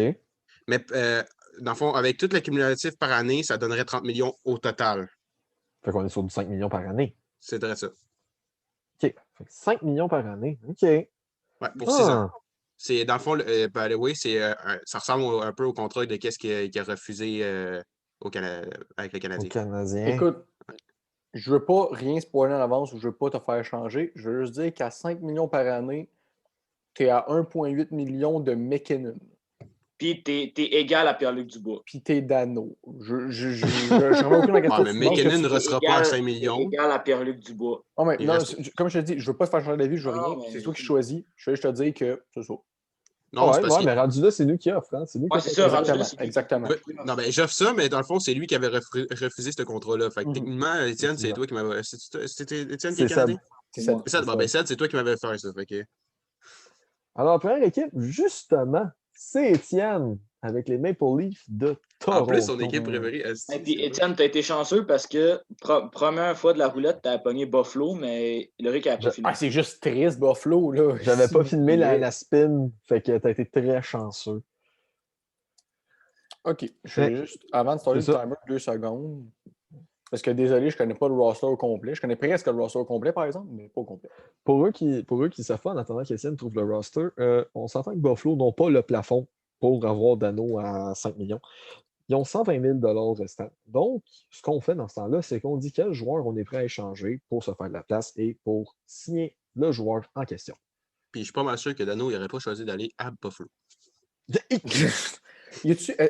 Mais dans le fond, avec tout l'accumulatif par année, ça donnerait 30 millions au total. Fait qu'on est sur du 5 millions par année. C'est vrai ça. OK. Fait que 5 millions par année. OK. Ouais, pour 6 ans. C'est, dans le fond, ça ressemble un peu au contrat de qu'est-ce qu'il a refusé avec le Canadien. Au Canadien. Écoute, je veux pas rien spoiler en avance ou je veux pas te faire changer. Je veux juste dire qu'à 5 millions par année, tu es à 1,8 million de McKinnon. Puis t'es égal à Pierre-Luc Dubois. Puis t'es Dano. Je remets aucune question. Mais McKinnon ne restera pas à 5 millions. T'es égal à Pierre-Luc Dubois. Non, mais non, comme je te dis, je veux pas te faire changer d'avis, je veux rien. C'est toi qui choisis. Je vais juste te dire que c'est ça. Non, c'est parce mais rendu là, c'est nous qui offre. Hein? C'est nous qui c'est ça, exactement. Non, mais j'offre ça, mais dans le fond, c'est lui qui avait refusé ce contrat-là. Fait que techniquement, Étienne, c'est toi qui m'avais. C'était Étienne qui est Canadien? C'est ça. C'est toi qui m'avais fait ça. Fait que... Alors, première équipe, justement, c'est Étienne avec les Maple Leafs de Toronto. En plus, son équipe préférée. Et puis, Étienne, t'as été chanceux parce que première fois de la roulette, t'as pogné Buffalo, mais le Rick a pas filmé. Ah, c'est juste triste, Buffalo, là. J'avais pas filmé la spin, fait que t'as été très chanceux. OK. Je vais juste, avant de starter le timer, 2 secondes. Parce que désolé, je connais pas le roster au complet. Je connais presque le roster au complet, par exemple, mais pas au complet. Pour eux qui savent pas, en attendant qu'Étienne trouve le roster, on s'entend que Buffalo n'ont pas le plafond pour avoir Dano à 5 millions. Ils ont 120 000 restants. Donc, ce qu'on fait dans ce temps-là, c'est qu'on dit quel joueur on est prêt à échanger pour se faire de la place et pour signer le joueur en question. Puis je suis pas mal sûr que Dano n'aurait pas choisi d'aller à Buffalo.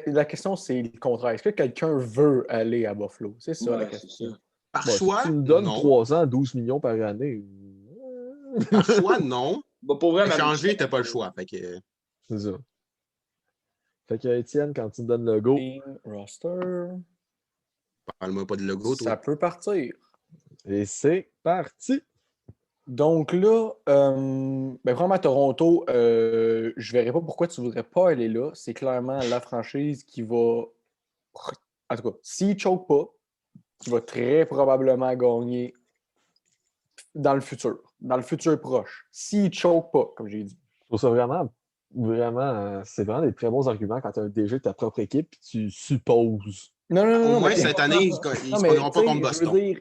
La question, c'est le contraire. Est-ce que quelqu'un veut aller à Buffalo? C'est ça la question. Par choix, si tu me donnes non. 3 ans, 12 millions par année. Par choix, non. Pour vrai, changer, t'as pas le choix. Fait que... C'est ça. Fait que Étienne, quand tu me donnes le go. Team roster. Parle-moi pas de logo, toi. Ça peut partir. Et c'est parti. Donc là, vraiment à Toronto, je verrais pas pourquoi tu voudrais pas aller là. C'est clairement la franchise qui va. En tout cas, s'il choke pas, qui va très probablement gagner dans le futur proche. S'il choke pas, comme j'ai dit. Je trouve ça vraiment, c'est vraiment des très bons arguments quand tu as un DG de ta propre équipe et tu supposes Au moins, mais... cette année, ils ne se prendront pas contre Boston. Je veux dire,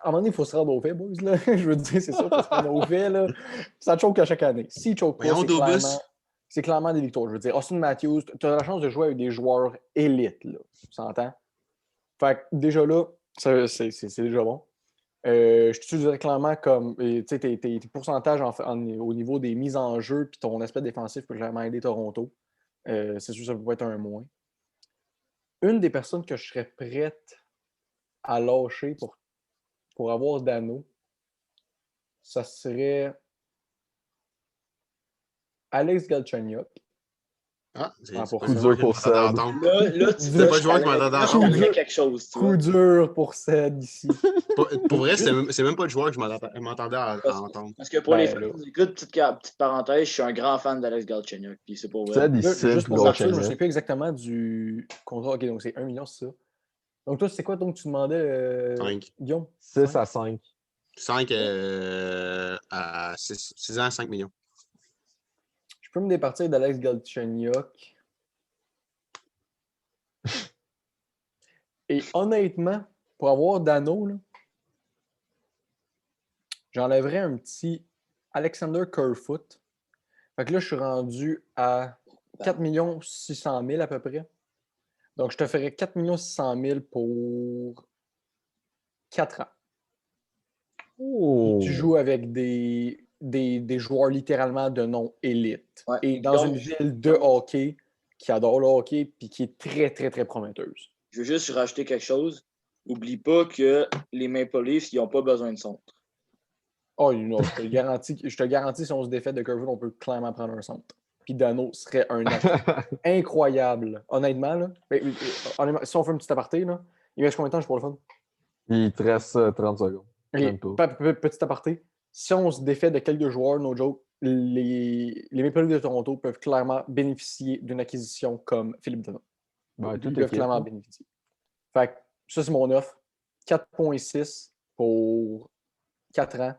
à un moment donné, il faut se rendre au fait, boys. Là. Je veux dire, c'est ça, il faut se rendre au fait. Là. Ça choke à chaque année. S'il choke pas, c'est clairement des victoires. Je veux dire, Austin Matthews, tu as la chance de jouer avec des joueurs élites. Là. Tu s'entends? Fait que déjà là, c'est déjà bon. Je te dirais clairement comme tes pourcentages au niveau des mises en jeu puis ton aspect défensif peut clairement aider Toronto. C'est sûr que ça peut être un moins. Une des personnes que je serais prête à lâcher pour avoir Dano, ça serait Alex Galchenyuk. Ah, c'est pas coup dur pour ça. Là, tu c'est pas le joueur qui m'attendait à entendre. quelque chose. Coup dur pour Ced ici. Pour vrai, c'est même pas le joueur que je m'attendais à entendre. Parce que pour les fans qui écoutent, petite parenthèse, je suis un grand fan d'Alex Galchenyuk. Puis c'est pour vrai. Juste pour Arthur, je ne sais plus exactement du contrat. Ok, donc c'est 1 million, c'est ça. Donc toi, c'est quoi donc tu demandais, 5. Guillaume? 6 à 5. 5 à 6 ans à 5 millions. Je peux me départir d'Alex Galchenyuk. Et honnêtement, pour avoir Dano, là, j'enlèverais un petit Alexander Kerfoot. Fait que là, je suis rendu à 4 600 000 à peu près. Donc, je te ferais 4 600 000 pour 4 ans. Oh. Tu joues avec des joueurs littéralement de nom élite. Ouais. Et dans une ville de hockey qui adore le hockey et qui est très, très, très prometteuse. Je veux juste rajouter quelque chose. Oublie pas que les Maple Leafs, ils n'ont pas besoin de centre. Oh non, je te garantis, si on se défait de Kerfoot, on peut clairement prendre un centre. Puis Dano serait un acte incroyable. Honnêtement, là. Honnêtement, si on fait un petit aparté, là, il reste combien de temps pour le fun? Il te reste 30 secondes. Petit aparté. Si on se défait de quelques joueurs, no joke, les Maple Leafs de Toronto peuvent clairement bénéficier d'une acquisition comme Philippe Dano. Ils peuvent clairement bénéficier. Fait que ça, c'est mon offre. 4,6 pour 4 ans.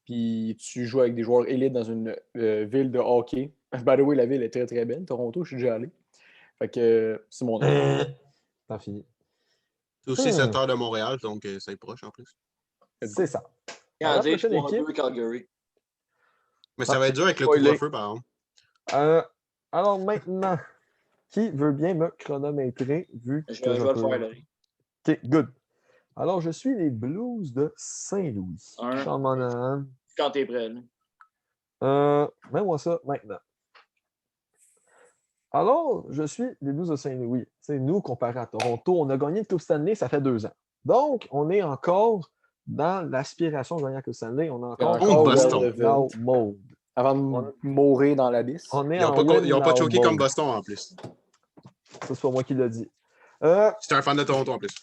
Puis tu joues avec des joueurs élites dans une ville de hockey. By the way, la ville est très très belle. Toronto, je suis déjà allé. Fait que c'est mon offre. T'as fini. C'est aussi 7 heures de Montréal, donc c'est proche en plus. C'est ça. La prochaine équipe. Calgary. Mais ça va être dur avec le couvre-feu, par exemple. Alors maintenant, qui veut bien me chronométrer vu que je vais le faire, Larry. OK, good. Alors, je suis les Blues de Saint-Louis. Sean Monahan. Quand t'es prêt, là. Mets-moi ça maintenant. Alors, je suis les Blues de Saint-Louis. C'est nous, comparé à Toronto, on a gagné le Coupe Stanley, ça fait 2 ans. Donc, on est encore dans l'aspiration de gagner la Coupe Stanley. On est encore Boston. Mode. Avant de mourir dans l'abysse. Ils n'ont pas choqué comme Boston en plus. Ça, c'est pas moi qui l'ai dit. J'étais un fan de Toronto en plus.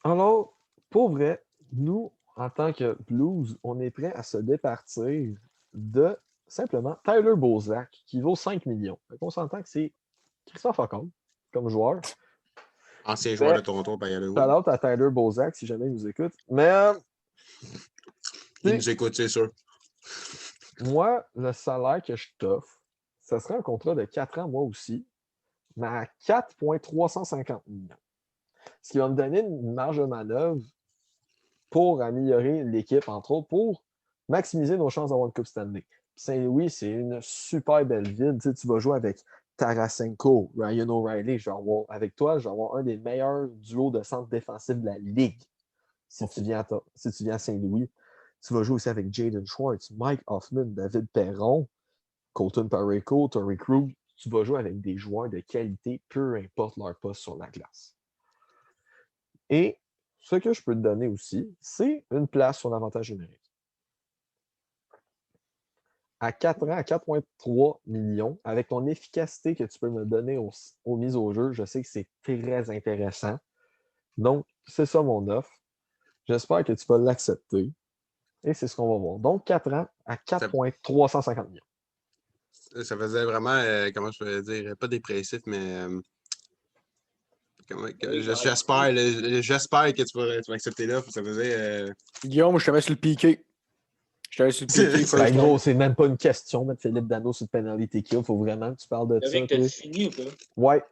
Alors, pour vrai, nous, en tant que Blues, on est prêt à se départir de simplement Tyler Bozak, qui vaut 5 millions. On s'entend que c'est Christophe Ocon comme joueur. Ancien joueur de Toronto, ben, shout-out à Tyler Bozak, si jamais il nous écoute. Mais il nous écoute, c'est sûr. Moi, le salaire que je t'offre, ce serait un contrat de 4 ans, moi aussi, mais à 4,350 millions. Ce qui va me donner une marge de manœuvre pour améliorer l'équipe, entre autres, pour maximiser nos chances d'avoir une Coupe Stanley. Saint-Louis, c'est une super belle ville. Tu vas jouer avec Tarasenko, Ryan O'Reilly. Avec toi, je vais avoir un des meilleurs duos de centre défensif de la Ligue. Si tu viens à Saint-Louis, tu vas jouer aussi avec Jaden Schwartz, Mike Hoffman, David Perron, Colton Parayko, Torrey Krug. Tu vas jouer avec des joueurs de qualité, peu importe leur poste sur la glace. Et ce que je peux te donner aussi, c'est une place sur l'avantage numérique. À 4 ans, à 4,3 millions, avec ton efficacité que tu peux me donner aux mises au jeu, je sais que c'est très intéressant. Donc, c'est ça mon offre. J'espère que tu vas l'accepter. Et c'est ce qu'on va voir. Donc, 4 ans à 4,350 millions. Ça faisait vraiment, comment je peux dire, pas dépressif, mais j'espère que tu vas accepter l'offre. Ça faisait. Guillaume, je te mets sur le piqué. C'est gros, c'est même pas une question de mettre Philippe Dano sur le penalty kill. Il faut vraiment que tu parles de ça. T'as fini ou pas? Ouais.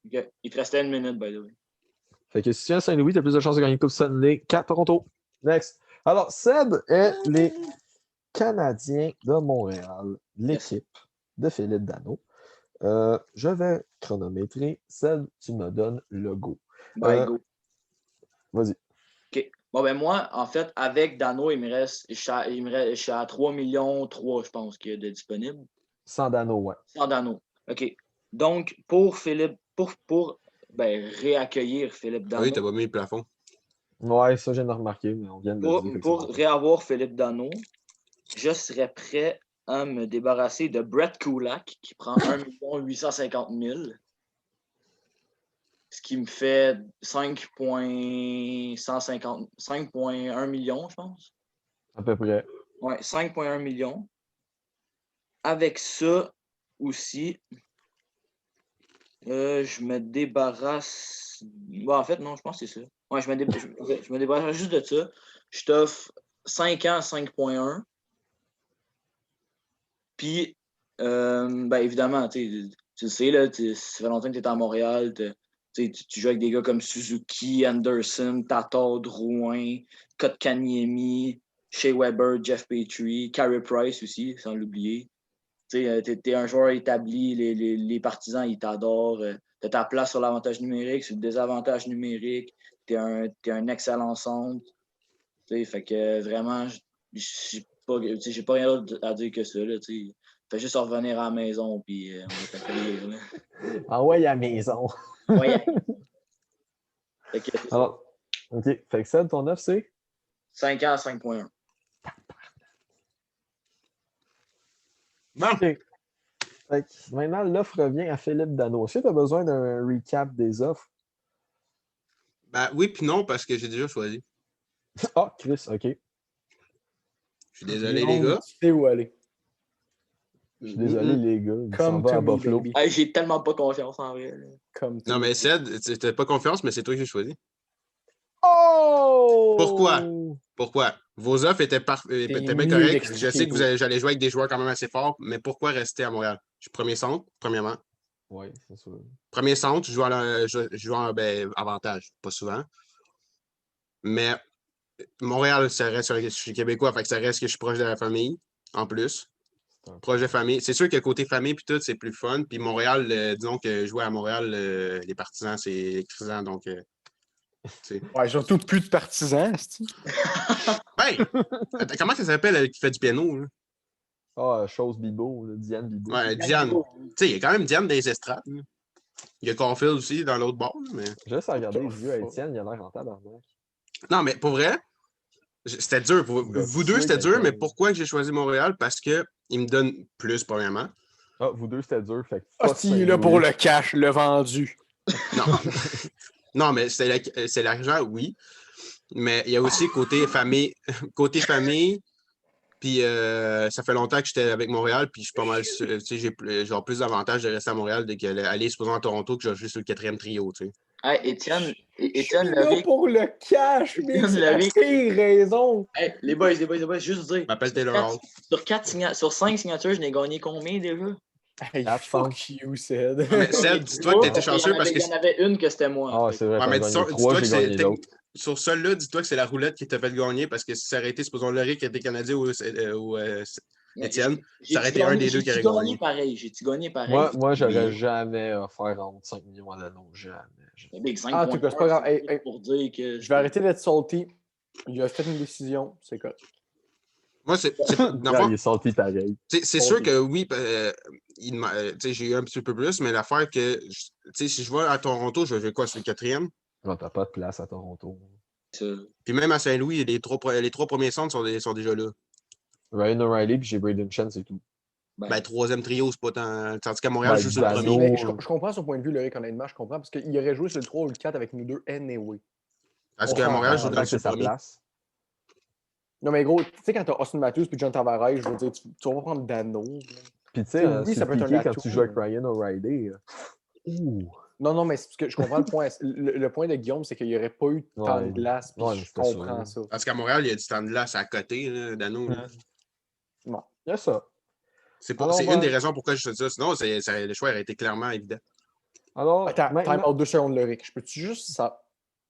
Okay. Il te restait 1 minute, by the way. Fait que si tu es à Saint-Louis, tu as plus de chances de gagner une Coupe Stanley qu'à Toronto. Next. Alors, Seb est les Canadiens de Montréal, l'équipe de Philippe Danault. Je vais chronométrer. Seb, tu me donnes le go. Go. Vas-y. OK. Bon, ben moi, en fait, avec Danault, je suis à 3 millions, je pense, qu'il y a de disponible. Sans Danault, ouais. Sans Danault. OK. Donc, pour Philippe, pour réaccueillir Philippe Ah oui, Danault. t'as pas mis le plafond. Ouais, ça, je viens de remarquer, mais on vient de le dire. Pour réavoir Philippe Danault, je serais prêt à me débarrasser de Brett Kulak, qui prend 1 850 000. Ce qui me fait 5,1 millions, je pense. À peu près. Ouais, 5,1 millions. Avec ça aussi, je me débarrasse. Bon, en fait, non, je pense que c'est ça. Ouais, je me débarrasse juste de ça. Je t'offre 5 ans à 5,1. Puis, évidemment, tu le sais, là, ça fait longtemps que tu es à Montréal. Tu joues avec des gars comme Suzuki, Anderson, Tatar, Drouin, Kotkaniemi, Shea Weber, Jeff Petrie, Carey Price aussi, sans l'oublier. Tu es un joueur établi, les partisans, ils t'adorent. Tu as ta place sur l'avantage numérique, sur le désavantage numérique. Tu es un excellent centre. Fait que vraiment, j'ai pas rien d'autre à dire que ça. Là, fais juste revenir à la maison, puis on va t'accueillir. Ah ouais, à la maison. Ouais. Alors, OK. Fait que Seb, ton offre, c'est? 5 ans à 5,1. Bon. OK. Fait que maintenant, l'offre revient à Philippe Danault. Est-ce que tu as besoin d'un recap des offres? Ben oui, puis non, parce que j'ai déjà choisi. Ah, Chris, OK. Je suis désolé, les gars. Tu sais où aller. Je suis désolé, les gars. Il s'en Come va to à me, Buffalo. baby. Hey, j'ai tellement pas confiance en vrai. Là. Come to Non, me. mais Ced, t'as pas confiance, mais c'est toi que j'ai choisi. Oh! Pourquoi? Vos offres étaient bien mieux correctes. d'expliquer, Je sais que toi. j'allais jouer avec des joueurs quand même assez forts, mais pourquoi rester à Montréal? Je suis premier centre, premièrement. Oui, c'est sûr. Premier centre, je joue en avantage, pas souvent. Mais Montréal, ça reste, je suis québécois, fait que ça reste que je suis proche de la famille, en plus. Proche de famille. C'est sûr que côté famille, puis tout, c'est plus fun. Puis Montréal, disons que jouer à Montréal, les partisans, c'est électrisant, donc... Ouais, surtout plus de partisans, c'est-tu? Ben! Comment ça s'appelle, elle qui fait du piano, là? Ah, chose Bibo, Diane Bibo. Ouais, Diane. Tu sais, il y a quand même Diane des estrades. Là. Il y a Caulfield aussi dans l'autre bord. Mais... Juste à regarder les yeux à Étienne, il a l'air en tabarnak. Non, mais pour vrai, c'était dur. Vous deux, c'était dur, mais pourquoi j'ai choisi Montréal? Parce qu'il me donne plus, premièrement. Ah, vous deux, c'était dur. Fait que Hostie, là pour le cash, le vendu. Non. Non, mais c'est l'argent, oui. Mais il y a aussi côté famille. Côté famille. Puis ça fait longtemps que j'étais avec Montréal, puis je suis pas mal. Tu sais, j'ai genre plus d'avantages de rester à Montréal d'aller supposons à Toronto que je joue sur le 4e trio, tu sais. Hey, Étienne là pour le cash, mec, c'est la pire raison. Hey, les boys, juste dire. Je m'appelle Taylor Hall. Sur 5 signatures, je n'ai gagné combien déjà? Hey, fuck you, Ced. Mais Ced, dis-toi que t'étais chanceux parce que... Il y en avait une que c'était moi. Ah, c'est vrai, mais dis-toi que sur celle-là, dis-toi que c'est la roulette qui t'a fait gagner parce que si ça aurait été, supposons Laurie qui était Canadien ou Étienne, ça aurait été un des deux qui aurait gagné. J'ai-tu gagné pareil? Moi, j'aurais jamais offert entre 5 millions à l'anneau. Jamais. Ah, en tout cas, c'est pas grave. Pour dire que je vais arrêter d'être salty. Il a fait une décision, c'est correct. Moi, il est salty pareil. C'est sûr que oui, j'ai eu un petit peu plus, mais l'affaire que si je vais à Toronto, je vais quoi, sur le 4e? Non, t'as pas de place à Toronto. Puis même à Saint-Louis, les trois premiers centres sont déjà là. Ryan O'Reilly, puis j'ai Braden Chen, c'est tout. Ben, 3e trio, c'est pas tant. Tandis qu'à Montréal, juste le premier. Mais je comprends son point de vue, Loïc, honnêtement, je comprends, parce qu'il aurait joué sur le 3 ou le 4 avec nous deux anyway. Parce qu'à Montréal, je joue sur sa place. Non, mais gros, tu sais, quand t'as Austin Matthews puis John Tavares, je veux dire, tu vas pas prendre Dano. Puis tu sais, oui, ça peut être un quand tu joues avec Ryan O'Reilly. Non, mais c'est parce que je comprends le point. Le point de Guillaume, c'est qu'il n'y aurait pas eu de temps de glace. Puis je comprends ça. Parce qu'à Montréal, il y a du temps de glace à côté, là, Dano. Bon, il y a ça. C'est une des raisons pourquoi je te dis ça. Sinon, le choix aurait été clairement évident. Alors, attends, time out 2 secondes, Loïc. Je peux-tu juste ça?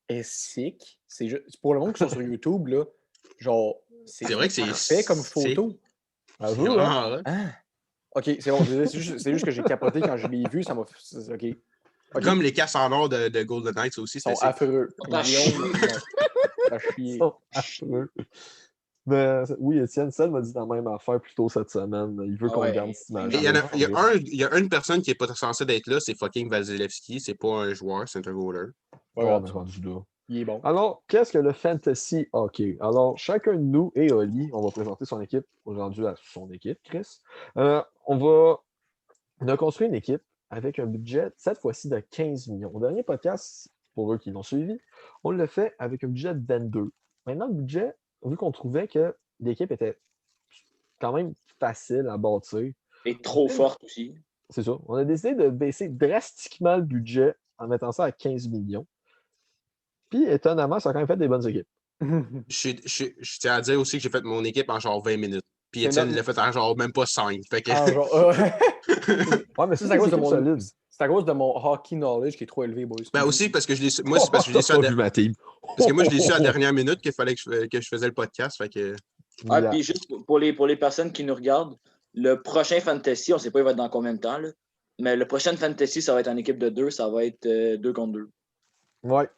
est sick. Pour le monde qui sont sur YouTube, là, genre, C'est vrai que c'est parfait comme photo. À C'est vous, hein? vraiment hot. Ah! OK, c'est bon. C'est juste que j'ai capoté quand je l'ai vu. Ça m'a... OK. OK. Comme les casques en or de Golden Knights aussi, Ils sont c'était sick. affreux. T'as Guillaume, chié. non. T'as chié. Ils sont affreux. Mais oui, Étienne, Seth m'a dit la même affaire plus tôt cette semaine. Il veut Ah qu'on ouais. regarde cette image. Et il y a une personne qui n'est pas censée être là, c'est fucking Vasilevski. C'est pas un joueur, c'est un goaler. Ouais, Oh, en mais tout cas, rendu là. il est bon. Alors, qu'est-ce que le fantasy hockey? Alors, chacun de nous et Oli, on va présenter son équipe, rendu à son équipe, Chris. On a construit une équipe avec un budget, cette fois-ci, de 15 millions. Au dernier podcast, pour eux qui l'ont suivi, on l'a fait avec un budget de 22. Maintenant, le budget, vu qu'on trouvait que l'équipe était quand même facile à bâtir, Et trop forte aussi. c'est ça, on a décidé de baisser drastiquement le budget en mettant ça à 15 millions. Puis, étonnamment, ça a quand même fait des bonnes équipes. Je tiens à dire aussi que j'ai fait mon équipe en genre 20 minutes. Puis C'est Étienne notre- l'a fait en genre même pas 5. Fait que... Ah, genre, Ouais, mais c'est c'est à cause de équipes mon... solides. C'est à cause de mon hockey knowledge qui est trop élevé, boys. Ben aussi parce que je l'ai su. Moi, c'est parce que je l'ai su à T'as pas vu ma team. parce que moi, je l'ai su à la dernière minute qu'il fallait que je faisais le podcast. Fait que... Ah, Yeah. puis juste pour les personnes qui nous regardent, le prochain Fantasy, on ne sait pas il va être dans combien de temps, là, mais le prochain Fantasy, ça va être en équipe de 2, ça va être 2 contre 2. Ouais.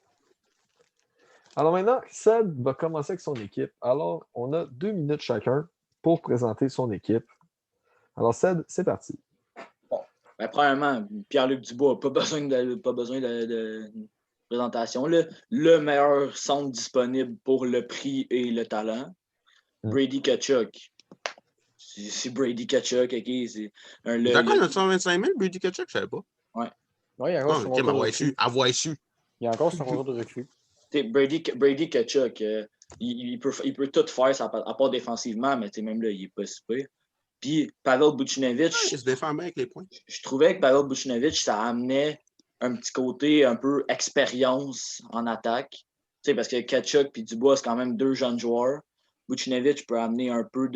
Alors maintenant, Seb va commencer avec son équipe. Alors, on a 2 minutes chacun pour présenter son équipe. Alors, Seb, c'est parti. Ben, premièrement, Pierre-Luc Dubois, pas besoin de présentation. Là. Le meilleur centre disponible pour le prix et le talent. Brady Tkachuk. C'est Brady Tkachuk, OK? C'est D'accord, 925 000, Brady Tkachuk, je savais pas. Ouais, il y a encore son Ok, contrat de recrue. avoir su. Il y a encore son contrat de recrue. Brady Tkachuk, il peut tout faire à part défensivement, mais même là, il n'est pas super. Puis Pavel Buchnevich, Il se défend bien avec les points. je trouvais que Pavel Buchnevich, ça amenait un petit côté un peu expérience en attaque. Parce que Tkachuk et Dubois, c'est quand même 2 jeunes joueurs. Buchnevich peut amener un peu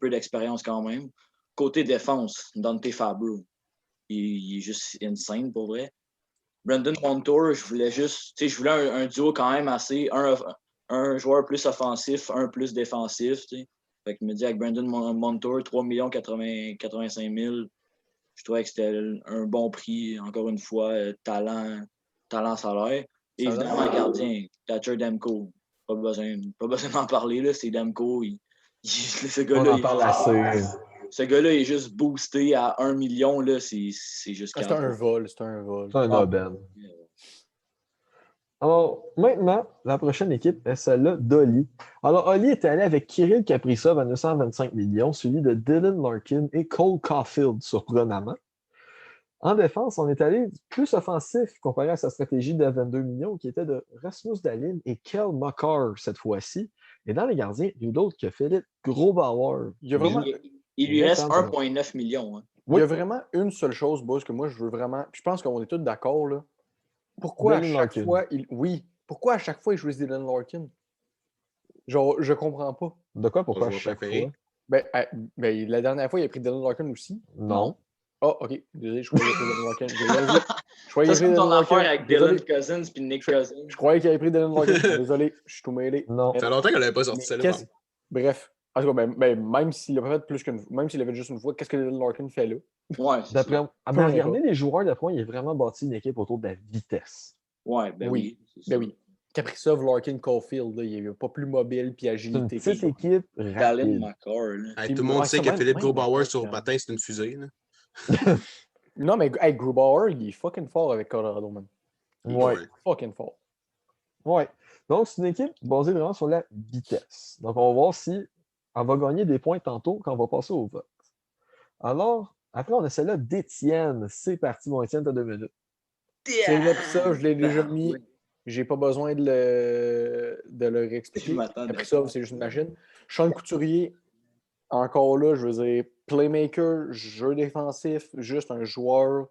d'expérience quand même. Côté défense, Dante Fabro, il est juste insane pour vrai. Brandon Montour, je voulais un duo quand même assez, un joueur plus offensif, un plus défensif. Fait que je me dis avec Brandon Montour, 3 85 000, je trouvais que c'était un bon prix, encore une fois, talent, salaire. Et évidemment, un gardien, Thatcher Demko. Pas besoin d'en parler, là, c'est Demko. Ce gars-là, On en parle assez. Ce gars-là est juste boosté à 1 million, là, c'est juste C'est un vol, c'est un vol. C'est un aubaine. Alors, maintenant, la prochaine équipe est celle-là d'Oli. Alors, Oli est allé avec Kirill Kaprizov à 925 millions, suivi de Dylan Larkin et Cole Caulfield, surprenamment. En défense, on est allé plus offensif comparé à sa stratégie de 22 millions, qui était de Rasmus Dahlin et Kel Makar cette fois-ci. Et dans les gardiens, il y a d'autres que Philippe Grobauer. Il y a vraiment... Il lui reste 1,9 million. Hein. Il y a vraiment une seule chose, boss, que moi, je veux vraiment... Je pense qu'on est tous d'accord, là. Pourquoi à chaque fois... Pourquoi à chaque fois, il choisit Dylan Larkin? Genre, je comprends pas. De quoi, pourquoi à chaque fois? Ben, la dernière fois, il a pris Dylan Larkin aussi. Non. Oh, OK. Désolé, je croyais qu'il avait pris Dylan Larkin. Ça, c'est ton affaire avec Dylan Cousins puis Nick Cousins. Je croyais qu'il avait pris Dylan Larkin. Désolé, je suis tout mêlé. Non. Ça fait longtemps qu'elle n'avait pas sorti celle-là. Bref. En tout cas, même s'il l'a fait plus qu'une fois, même s'il l'a fait juste une fois, qu'est-ce que Dylan Larkin fait là? Ouais. Regardez les joueurs de points, il a vraiment bâti une équipe autour de la vitesse. Ouais, ben oui. Oui. Kaprizov, Larkin, Caulfield, là, il n'est pas plus mobile puis agilité. C'est une petite équipe rapide. Tout le monde sait que Philippe Grobauer sur patin, c'est une fusée. Là. Non, mais Grubauer, il est fucking fort avec Colorado, man. Ouais. Fucking fort. Ouais. Donc, c'est une équipe basée vraiment sur la vitesse. Donc, on va voir si elle va gagner des points tantôt quand on va passer au vote. Alors, après, on a celle-là d'Étienne. C'est parti, mon Étienne, t'as 2 minutes. C'est là, pis ça, je l'ai déjà mis. J'ai pas besoin de le réexpliquer. Après ça, c'est juste une machine. Sean Couturier, encore là, je veux dire, playmaker, jeu défensif, juste un joueur,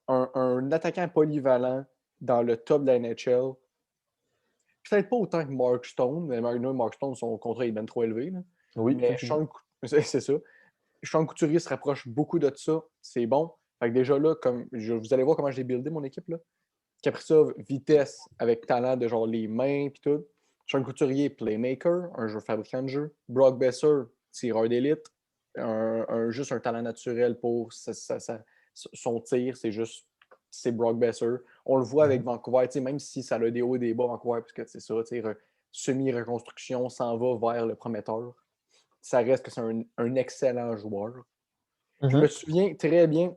un attaquant polyvalent dans le top de la NHL. Peut-être pas autant que Mark Stone, mais Mark Stone, son contrat est bien trop élevé. Là. Oui, mais c'est ça. Sean Couturier se rapproche beaucoup de ça. C'est bon. Fait que déjà là, vous allez voir comment j'ai buildé mon équipe. Là. Kaprizov, vitesse avec talent de genre les mains puis tout. Sean Couturier, playmaker, un jeu fabricant de jeu. Brock Besser, tireur d'élite. Juste un talent naturel pour son tir, c'est Brock Besser. On le voit avec Vancouver, même si ça a des hauts et des bas, Vancouver, parce que c'est ça, semi-reconstruction s'en va vers le prometteur. Ça reste que c'est un excellent joueur. Je me souviens très bien,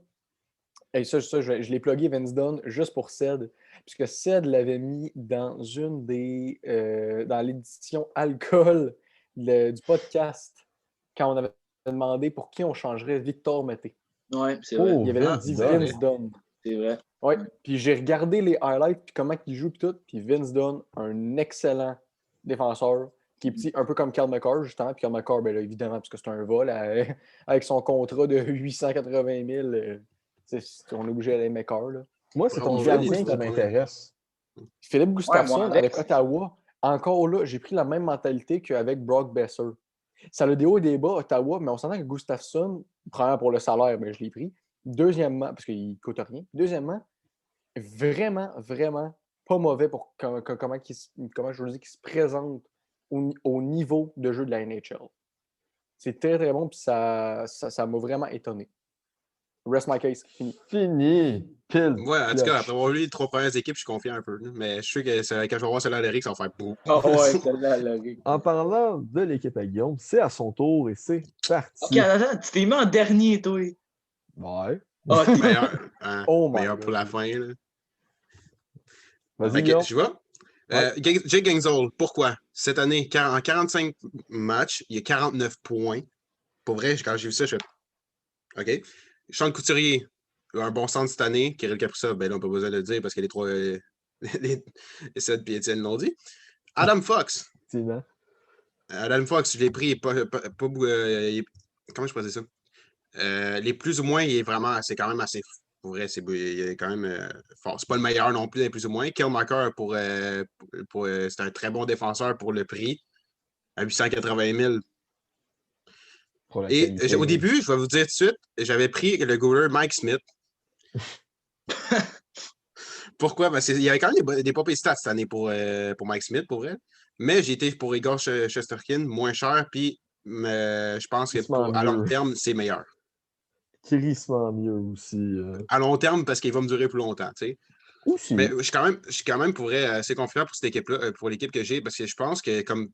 et ça je l'ai plugué Vince Dunn juste pour Ced, puisque Ced l'avait mis dans dans l'édition alcool du podcast, quand on avait demandé pour qui on changerait Victor Mété. Oui, c'est vrai. Il y avait dit Vince Dunn. C'est vrai. Oui, puis j'ai regardé les highlights, puis comment il joue, puis tout, puis Vince Dunn, un excellent défenseur, qui est petit, un peu comme Karl McCarr, justement. Puis Karl McCarr, ben là, évidemment, parce que c'est un vol, avec son contrat de 880 000, on est obligé d'aller McCarr. Là. Moi, c'est ton gardien qui m'intéresse. Philippe Gustafsson, avec Ottawa, encore là, j'ai pris la même mentalité qu'avec Brock Besser. Ça a des hauts et des bas, Ottawa, mais on s'entend que Gustafsson, premièrement pour le salaire, mais je l'ai pris. Deuxièmement, parce qu'il ne coûte rien. Deuxièmement, vraiment, vraiment pas mauvais pour comment je dis qu'il se présente au niveau de jeu de la NHL. C'est très, très bon, puis ça m'a vraiment étonné. Rest my case, Fini. Pile. Ouais, en tout cas, après avoir lu les 3 premières équipes, je suis confiant un peu. Mais je sais que quand je vais voir celle-là à l'Eric, ça va faire beau. Ah ouais, celle-là à l'Eric. En parlant de l'équipe à Guillaume, c'est à son tour et c'est parti. Ok, attends, tu t'es mis en dernier, toi. Ouais. Meilleur pour la fin. Là. Vas-y, Guillaume. Je vois. Jake Gensel, pourquoi? Cette année, en 45 matchs, il y a 49 points. Pour vrai, quand j'ai vu ça, je fais OK. Sean Couturier, un bon centre cette année. Kirill Kaprizov, ben là, on peut pas besoin de le dire parce que les 3 les 7 et Étienne l'ont dit. Adam Fox. Adam Fox, je l'ai pris, comment je peux dire ça? Les plus ou moins, c'est quand même assez. Pour vrai, il est quand même fort. C'est pas le meilleur non plus, les plus ou moins. Killmaker, c'est un très bon défenseur pour le prix, à 880 000. Et au début, je vais vous dire tout de suite, j'avais pris le goaler Mike Smith. Pourquoi? Parce qu'il y avait quand même des pas pires stats cette année pour Mike Smith, pour vrai. Mais j'ai été pour Igor Shesterkin, moins cher, puis je pense que à long terme, c'est meilleur. Crissement mieux aussi. À long terme, parce qu'il va me durer plus longtemps, tu sais. Aussi. Mais je suis quand même assez confiant pour cette équipe-là, pour l'équipe que j'ai, parce que je pense que comme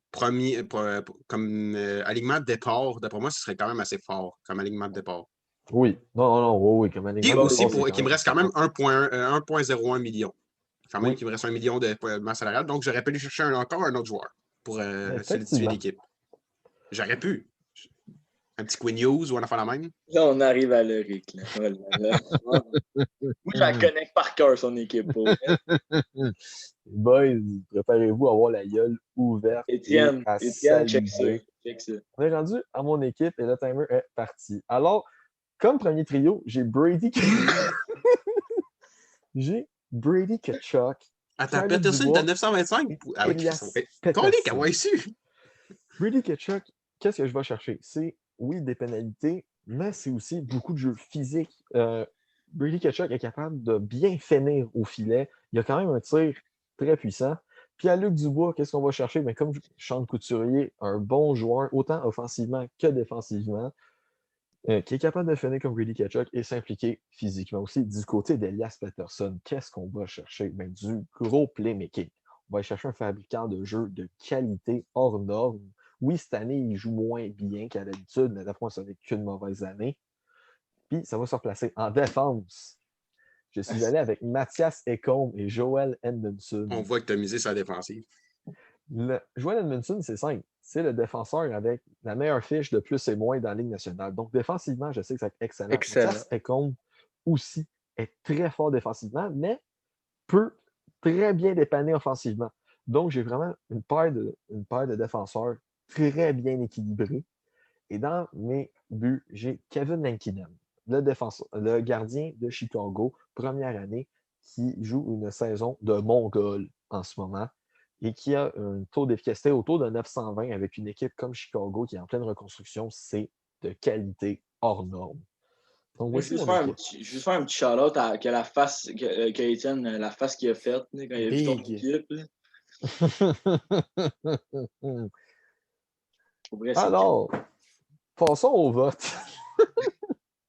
alignement de départ, d'après moi, ce serait quand même assez fort comme alignement de départ. Oui. Non, oui, comme alignement de départ. Et aussi, qu'il me reste quand même 1,01 million. Quand même, qu'il me reste 1 million de masse salariale. Donc, j'aurais pu aller chercher encore un autre joueur pour solidifier l'équipe. J'aurais pu. Un petit Quinn Hughes ou un affaire la même. Là, on arrive à l'Eric. Moi, je la connais par cœur, son équipe. Boys, préparez-vous à avoir la gueule ouverte. Étienne, check ça. On est rendu à mon équipe et le timer est parti. Alors, comme premier trio, j'ai Brady Tkachuk. Attends, Peterson est à 925? Ah oui, Colique, ouais, su. Brady Tkachuk, qu'est-ce que je vais chercher? C'est, oui, des pénalités, mais c'est aussi beaucoup de jeux physiques. Brady Tkachuk est capable de bien finir au filet. Il a quand même un tir très puissant. Puis à Luc Dubois, qu'est-ce qu'on va chercher? Mais comme Sean Couturier, un bon joueur, autant offensivement que défensivement, qui est capable de finir comme Brady Tkachuk et s'impliquer physiquement aussi. Du côté d'Elias Pettersson, qu'est-ce qu'on va chercher? Ben, du gros playmaking. On va chercher un fabricant de jeux de qualité hors norme. Oui, cette année, il joue moins bien qu'à l'habitude, mais d'après moi, ça n'est qu'une mauvaise année. Puis, ça va se replacer en défense. Je suis allé avec Mathias Ekholm et Joel Edmundson. On voit que tu as misé sur la défensive. Joel Edmundson, c'est simple. C'est le défenseur avec la meilleure fiche de plus et moins dans la Ligue nationale. Donc, défensivement, je sais que c'est excellent. Mathias Ekholm aussi est très fort défensivement, mais peut très bien dépanner offensivement. Donc, j'ai vraiment une paire de défenseurs très bien équilibrés. Et dans mes buts, j'ai Kevin Lankinen, le gardien de Chicago, première année, qui joue une saison de Mongol en ce moment et qui a un taux d'efficacité autour de 920 avec une équipe comme Chicago qui est en pleine reconstruction. C'est de qualité hors norme. Donc, Je voici veux juste mon faire équipe. je veux faire un petit shout-out que la face que Étienne, la face qu'il a faite là, quand il a vu ton Big. équipe. Là. Pour vrai, c'est Alors, passons au vote.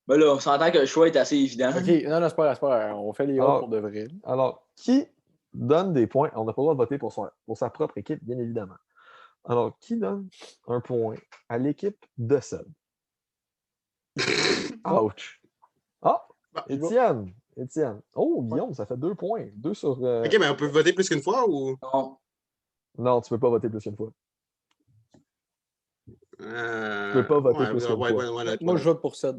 Ben là, on s'entend que le choix est assez évident. OK, non, c'est pas grave. On fait les votes pour de vrai. Alors, qui donne des points? On n'a pas le droit de voter pour sa propre équipe, bien évidemment. Alors, qui donne un point à l'équipe de Seb? Ouch! Ah! Étienne! Oh, Guillaume, ça fait 2 points. 2 sur... OK, mais on peut voter plus qu'une fois ou. Non. Non, tu peux pas voter plus qu'une fois. Tu peux pas voter plus qu'une fois. Moi, je vote pour ça.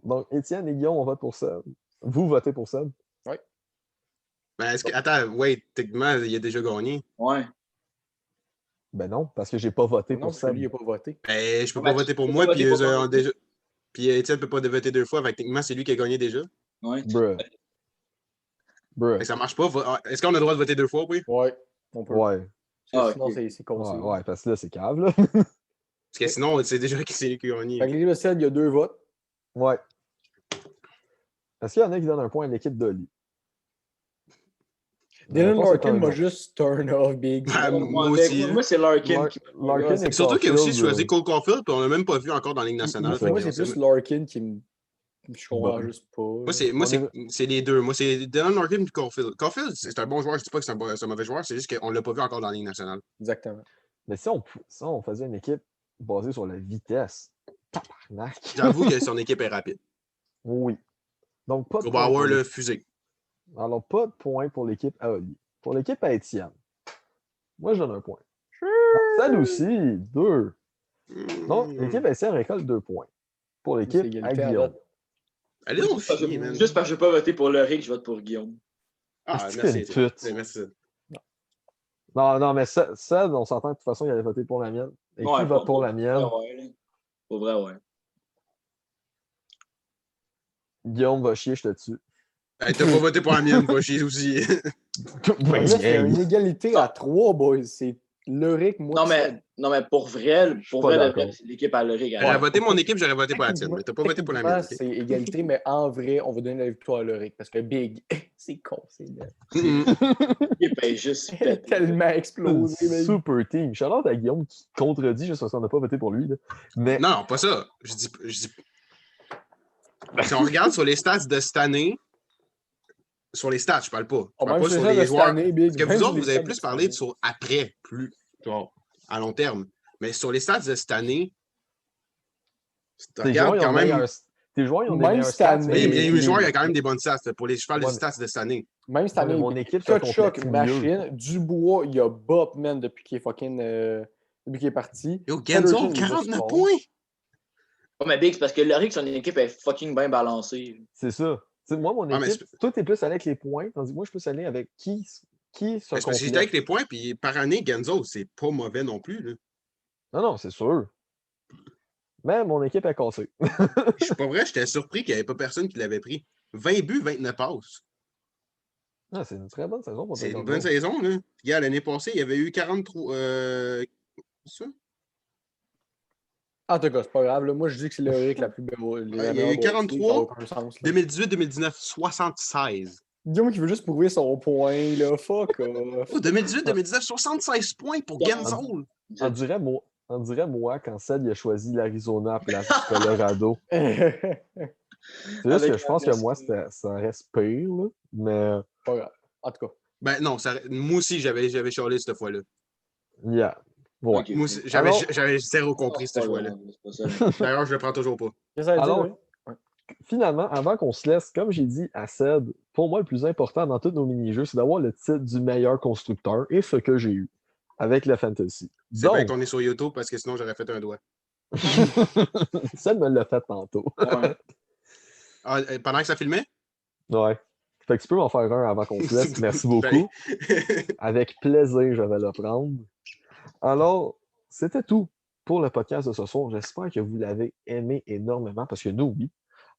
Donc, Étienne et Guillaume, on vote pour Seb. Vous votez pour Seb? Oui. Ben, est-ce que. Attends, wait, techniquement, il a déjà gagné. Ouais. Ben non, parce que j'ai pas voté Non, pour parce que Seb. lui, il n'a pas voté. Ben, je peux Ouais, pas tu voter pour peux moi, pas puis voter pour eux toi. ont déjà. Puis Étienne peut pas voter 2 fois, fait que techniquement, c'est lui qui a gagné déjà. Ouais. Bruh. Fait que ça marche pas. Est-ce qu'on a le droit de voter 2 fois, oui? Ouais, on peut. Ouais. Sinon, ok. c'est concis. Ouais, parce que là, c'est cave, là. Parce que sinon, c'est déjà qui c'est lui qui a gagné. Fait que l'équipe de Ced, il y a 2 votes. Ouais. Est-ce qu'il y en a qui donnent un point à l'équipe d'Oli? Dylan réponse est Larkin un m'a non. juste turn off, Big. Ah, Moi, moi aussi. moi, c'est Larkin qui. Larkin C'est et Surtout qu'il a aussi Caulfield, choisi Cole Caulfield, puis on l'a même pas vu encore dans la Ligue nationale. c'est Moi, c'est plus Larkin qui me. Je comprends Bon. juste pas. Moi, c'est les deux. Moi, c'est Dylan Larkin et Caulfield. Caulfield, c'est un bon joueur. Je dis pas que c'est un mauvais joueur, c'est juste qu'on l'a pas vu encore dans la Ligue nationale. Exactement. Mais si on faisait une équipe basée sur la vitesse, tabarnak. J'avoue que son équipe est rapide. Oui. Donc, pas de point. Grubauer, le fusée. Alors, pas de point pour l'équipe à Oli. Pour l'équipe à Étienne, moi, je donne un point. Celle aussi, 2. Donc, l'équipe à Étienne récolte 2 points. Pour l'équipe C'est à égalité à Guillaume. date. Allez, on chie, man. Juste parce que je vais pas voter pour Loric, je vote pour Guillaume. Ah, Est-ce merci. que une pute? Merci. Non, mais ça, on s'entend de toute façon, il allait voter pour la mienne. Et Ouais, qui vote pour la mienne? Ouais. Pour vrai, ouais. Guillaume va chier, je te tue. Hey, t'as pas voté pour la mienne, va chier aussi. Ben, Là, c'est hey. une égalité à 3, boys. C'est Luric, moi. Non, mais pour vrai, c'est l'équipe à Loric. J'aurais voté mon équipe, j'aurais voté pour la tienne. Mais t'as pas voté pour la mienne. Okay? C'est égalité, mais en vrai, on va donner la victoire à Luric. Parce que Big, c'est con, c'est net. L'équipe est juste tellement explosé. C'est super team. Shout-out à Guillaume qui contredit juste parce qu'on n'a pas voté pour lui. Là. Mais... Non, pas ça. Je dis... Si on regarde sur les stats de cette année, sur les stats, je parle pas. Je parle pas sur les joueurs. Année, Big, parce que vous autres, vous avez plus parlé sur après, plus genre, à long terme. Mais sur les stats de cette année, regarde quand même. Tes joueurs, ils ont des même meilleurs cette stats. année, Mais les joueurs, il y a quand même des bonnes stats. Je parle des stats de cette année. Même cette année, mon équipe, Kutchuk, machine. Dubois, il a bop, man, depuis qu'il est fucking. Depuis qu'il est parti. Yo, Genzo, 49 points! Oh, mais Big, c'est parce que Loric, son équipe est fucking bien balancée. C'est ça. T'sais, moi, mon équipe, toi, t'es plus allé avec les points, tandis que moi, je peux aller avec qui se parce que j'étais avec les points, puis par année, Genzo, c'est pas mauvais non plus. Là. Non, c'est sûr. Mais mon équipe est cassée. Je suis pas vrai, j'étais surpris qu'il n'y avait pas personne qui l'avait pris. 20 buts, 29 passes. Ah, c'est une très bonne saison pour C'est une bonne saison, là. Regarde, l'année passée, il y avait eu 43. Ça? En tout cas, c'est pas grave. Là. Moi, je dis que c'est Luric la plus belle. Il y a eu 43. 2018-2019, 76. Guillaume qui veut juste prouver son point, là. Fuck off. Oh, 2018-2019, 76 points pour Genzo. On dirait moi quand Ced a choisi l'Arizona à place du Colorado. C'est juste que je pense que moi, ça reste pire, là. Mais. Pas grave. En tout cas. Ben non, moi aussi, j'avais chialé cette fois-là. Yeah. Ouais. Okay. Moi aussi, j'avais zéro compris cette fois-là. D'ailleurs, je le prends toujours pas. Alors, finalement, avant qu'on se laisse, comme j'ai dit à Ced, pour moi, le plus important dans tous nos mini-jeux, c'est d'avoir le titre du meilleur constructeur et ce que j'ai eu avec le Fantasy. C'est bien qu'on est sur YouTube parce que sinon, j'aurais fait un doigt. Ced me l'a fait tantôt. Ouais. Pendant que ça filmait? Ouais. Fait que tu peux m'en faire un avant qu'on se laisse. Merci beaucoup. Avec plaisir, je vais le prendre. Alors, c'était tout pour le podcast de ce soir. J'espère que vous l'avez aimé énormément parce que nous, oui.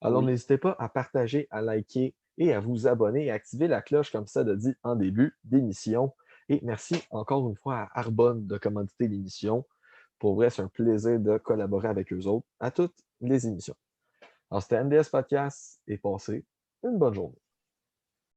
Alors, n'hésitez pas à partager, à liker et à vous abonner et à activer la cloche comme ça de dit en début d'émission. Et merci encore une fois à Arbonne de commanditer l'émission. Pour vrai, c'est un plaisir de collaborer avec eux autres à toutes les émissions. Alors, c'était NDS Podcast et passez une bonne journée.